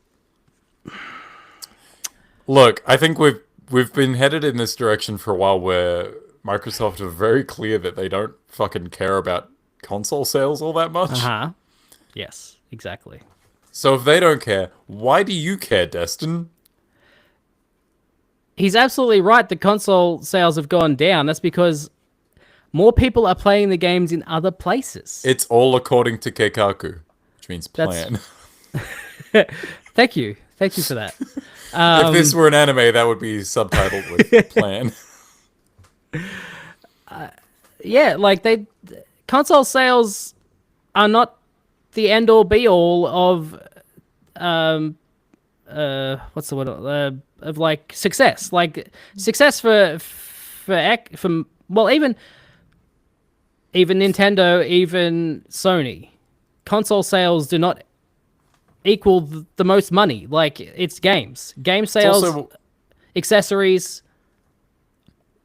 Look, I think we've been headed in this direction for a while where Microsoft are very clear that they don't fucking care about console sales all that much. Uh-huh. Yes, exactly. So if they don't care, why do you care, Destin? He's absolutely right. The console sales have gone down. That's because more people are playing the games in other places. It's all according to Keikaku, which means plan. Thank you for that. If this were an anime, that would be subtitled with plan. Yeah, like console sales are not the end all be all of what's the word of like success. Like success for well, even Nintendo, even Sony, console sales do not equal the most money. Like it's game sales, also, accessories,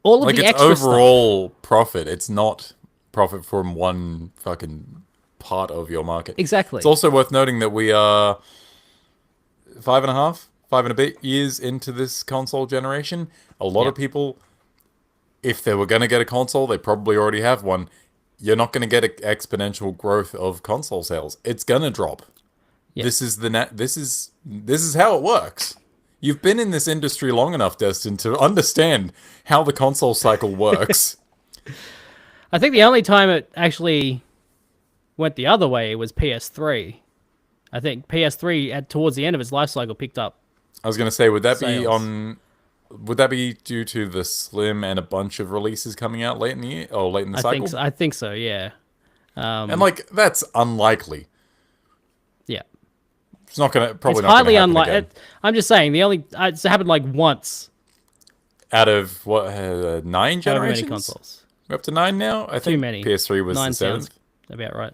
all of like the it's extra overall stuff. profit. It's not profit from one fucking part of your market. Exactly. It's also worth noting that we are 5 and a bit years into this console generation. A lot of people, if they were going to get a console, they probably already have one. You're not going to get exponential growth of console sales. It's going to drop. Yeah. This is how it works. You've been in this industry long enough, Destin, to understand how the console cycle works. I think the only time it actually went the other way was PS3. I think PS3 towards the end of its life cycle picked up. I was going to say, would that sales. would that be due to the Slim and a bunch of releases coming out late in the year or late in the cycle? I think so. Yeah. And like that's unlikely. Yeah. It's not gonna probably it's not highly gonna happen unlikely. again. I'm just saying it's happened like once. Out of what 9 However generations? many consoles. We're up to 9 now. I think many. PS3 was 9 the sounds 7th. about right.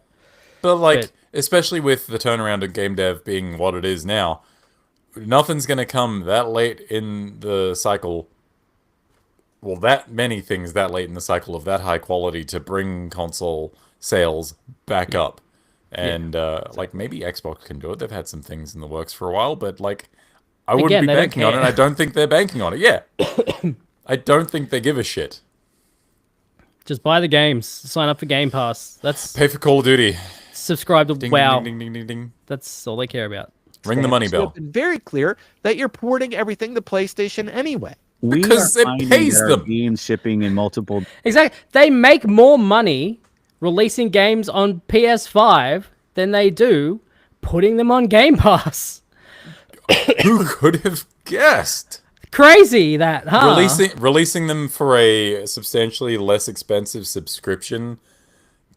But like, But- especially with the turnaround of game dev being what it is now, nothing's gonna come that late in the cycle. Well, that many things that late in the cycle of that high quality to bring console sales back up. And like maybe Xbox can do it. They've had some things in the works for a while, but like I wouldn't Again, be they don't banking on it. care. I don't think they're banking on it. Yeah. I don't think they give a shit. Just buy the games. Sign up for Game Pass. That's Pay for Call of Duty. subscribe to Ding, WoW. ding, ding, ding, ding, ding. That's all they care about. Ring the money You have bell. been very clear that you're porting everything to PlayStation anyway. Because we are it finding pays that our them. games shipping in multiple. Exactly. They make more money releasing games on PS5 than they do putting them on Game Pass. Who could have guessed? Crazy that, huh? Releasing them for a substantially less expensive subscription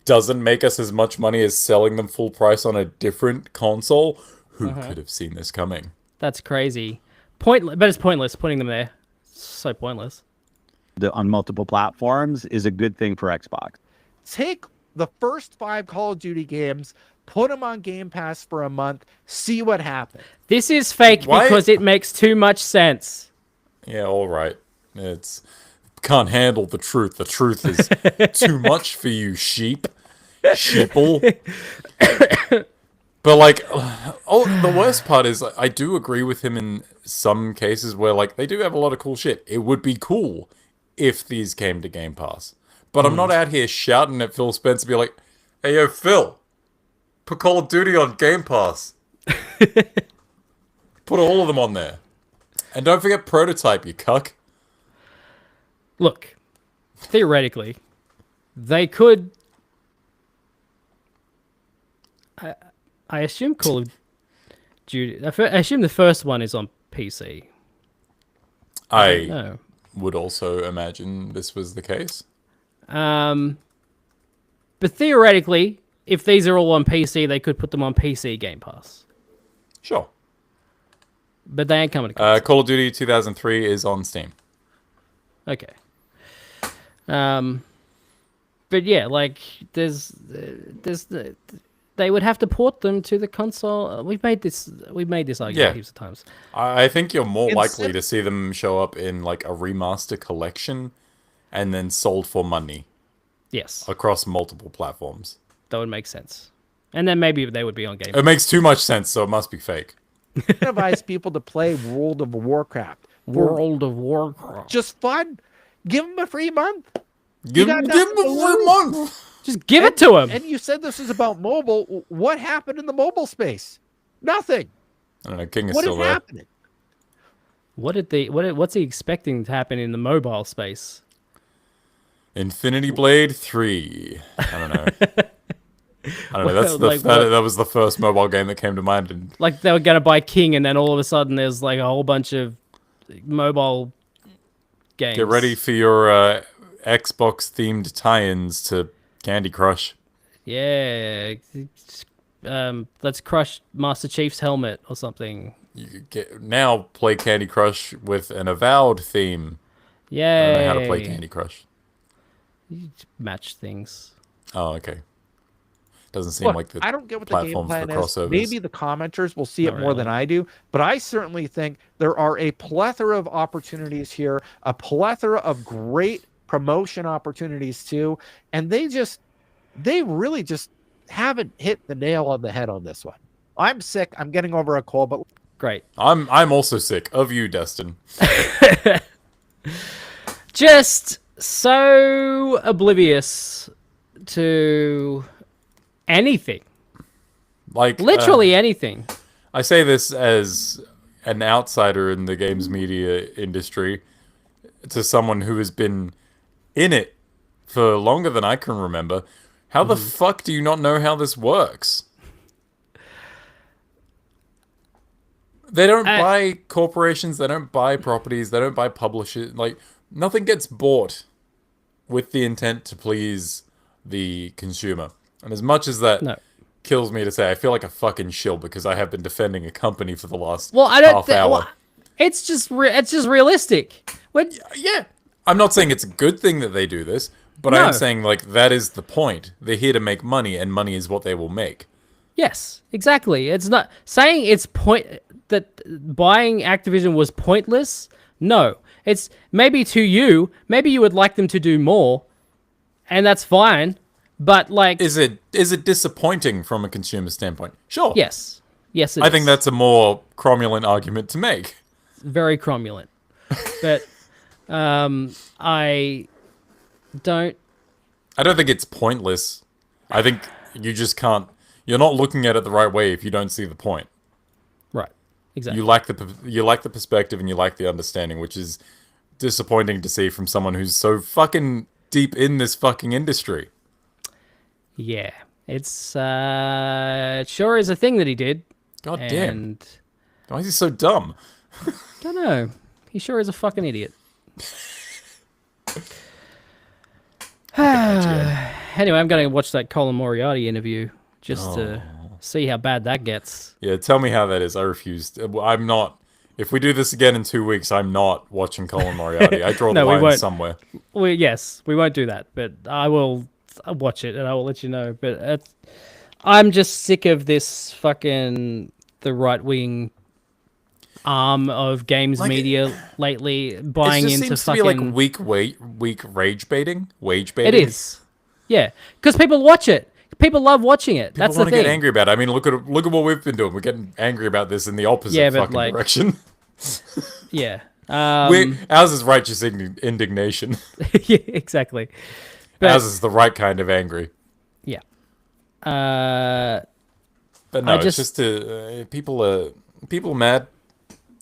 doesn't make us as much money as selling them full price on a different console. Who could have seen this coming? That's crazy. Pointless, but it's pointless putting them there. So pointless. On multiple platforms is a good thing for Xbox. Take the first 5 Call of Duty games, put them on Game Pass for a month, see what happens. This is fake Why- because it makes too much sense. Yeah, all right. It's can't handle the truth. The truth is too much for you, sheeple. But like, the worst part is I do agree with him in some cases where like they do have a lot of cool shit. It would be cool if these came to Game Pass, but I'm not out here shouting at Phil Spencer, be like, "Hey, yo, Phil, put Call of Duty on Game Pass. Put all of them on there, and don't forget Prototype, you cuck." Look, theoretically, they could. I assume Call of Duty. I assume the first one is on PC. I No. would also imagine this was the case. But theoretically, if these are all on PC, they could put them on PC Game Pass. Sure. But they ain't coming to console. Call of Duty 2003 is on Steam. Okay. But yeah, like they would have to port them to the console. We've made this argument Yeah. heaps of times. I think you're more likely Instead- to see them show up in like a remaster collection and then sold for money Yes, across multiple platforms. that would make sense. And then maybe they would be on Game It makes too much sense, so it must be fake. Incentivize people to play World of Warcraft. World of Warcraft. Just fun. Give them a free month. Give got them nothing to a lose. month. Just give it to him. And you said this is about mobile. What happened in the mobile space? Nothing. I don't know. King is What is still there. happening? What's he expecting to happen in the mobile space? Infinity Blade 3. I don't know. I don't know. That's Well, like, that was the first mobile game that came to mind. And Like they were gonna buy King, and then all of a sudden there's like a whole bunch of mobile games. get ready for your Xbox themed tie-ins to Candy Crush. Yeah. Let's crush Master Chief's helmet or something. You could now play Candy Crush with an Avowed theme. I Yeah. don't know how to play Candy Crush. Match things. Oh, okay. Doesn't seem Look, like the I don't get what the game platforms plan for is. crossovers. Maybe the commenters will see it Not more really. than I do, but I certainly think there are a plethora of opportunities here, a plethora of great promotion opportunities too, and they really just haven't hit the nail on the head on this one. I'm sick. I'm getting over a cold, but Great. I'm also sick of you, Destin. Just so oblivious to anything. Like Literally anything. I say this as an outsider in the games media industry to someone who has been in it for longer than I can remember. How the fuck do you not know how this works? They don't buy corporations, they don't buy properties, they don't buy publishers. Like, nothing gets bought with the intent to please the consumer. And as much as that No. kills me to say, I feel like a fucking shill because I have been defending a company for the last Well, I don't half think. hour. Well, it's just realistic. When Yeah. I'm not saying it's a good thing that they do this, But I No. am saying, like, that is the point. They're here to make money, and money is what they will make. Yes, exactly. It's not saying that buying Activision was pointless. No, it's maybe to you, maybe you would like them to do more, and that's fine. But like, Is it disappointing from a consumer standpoint? Sure. yes, it I think is. that's a more cromulent argument to make. Very cromulent. But I don't. I don't think it's pointless. I think you just can't. You're not looking at it the right way if you don't see the point. Right. Exactly. You lack the perspective and you lack the understanding, which is disappointing to see from someone who's so fucking deep in this fucking industry. Yeah, it's it sure is a thing that he did. God damn. And Why is he so dumb? don't know. He sure is a fucking idiot. Anyway, I'm going to watch that Colin Moriarty interview just to see how bad that gets. Yeah, tell me how that is. I refuse. I'm not. If we do this again in 2 weeks, I'm not watching Colin Moriarty. I draw the No, we line won't. somewhere. Yes, we won't do that, but I will watch it and I will let you know. But I'm just sick of this fucking the right wing arm of games media lately buying It just into seems fucking. to be like weak rage baiting. Wage It baiting. is, yeah, because people watch it. People love watching it. People That's the want to thing. get angry about it. I mean, look at what we've been doing. We're getting angry about this in the opposite but, fucking like, direction. Yeah. Ours is righteous indignation. Yeah, exactly. But Ours is the right kind of angry. yeah. But no, I it's just- just people mad,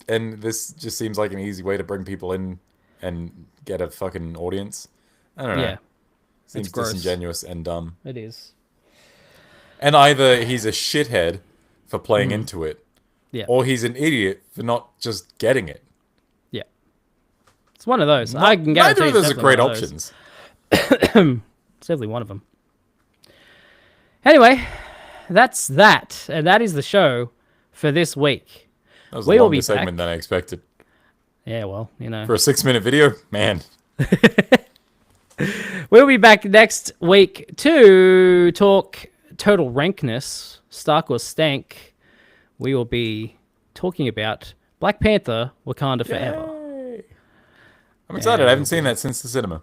and this just seems like an easy way to bring people in and get a fucking audience. I don't know. Yeah, Seems gross. disingenuous and dumb. it is. And either he's a shithead for playing into it, Yeah. or he's an idiot for not just getting it. Yeah. It's one of those. I can guarantee Neither of those are it's great definitely one of those. options. It's definitely one of them. Anyway, that's that. And that is the show for this week. That was We a will longer be segment back. than I expected. Yeah, well, you know. For a 6-minute video, man. We'll be back next week to talk Total Rankness, Stark or Stank. We will be talking about Black Panther, Wakanda Forever. Yay. I'm excited. I haven't seen that since the cinema.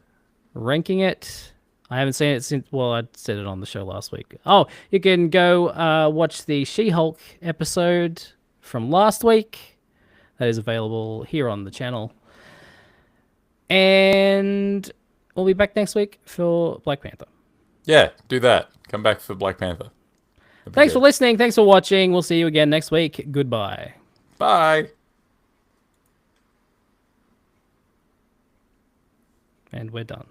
Ranking it. I haven't seen it since, well, I said it on the show last week. Oh, you can go watch the She-Hulk episode from last week. That is available here on the channel. And we'll be back next week for Black Panther. Yeah, do that. Come back for Black Panther. That'd be Thanks for good. listening. Thanks for watching. We'll see you again next week. Goodbye. Bye. And we're done.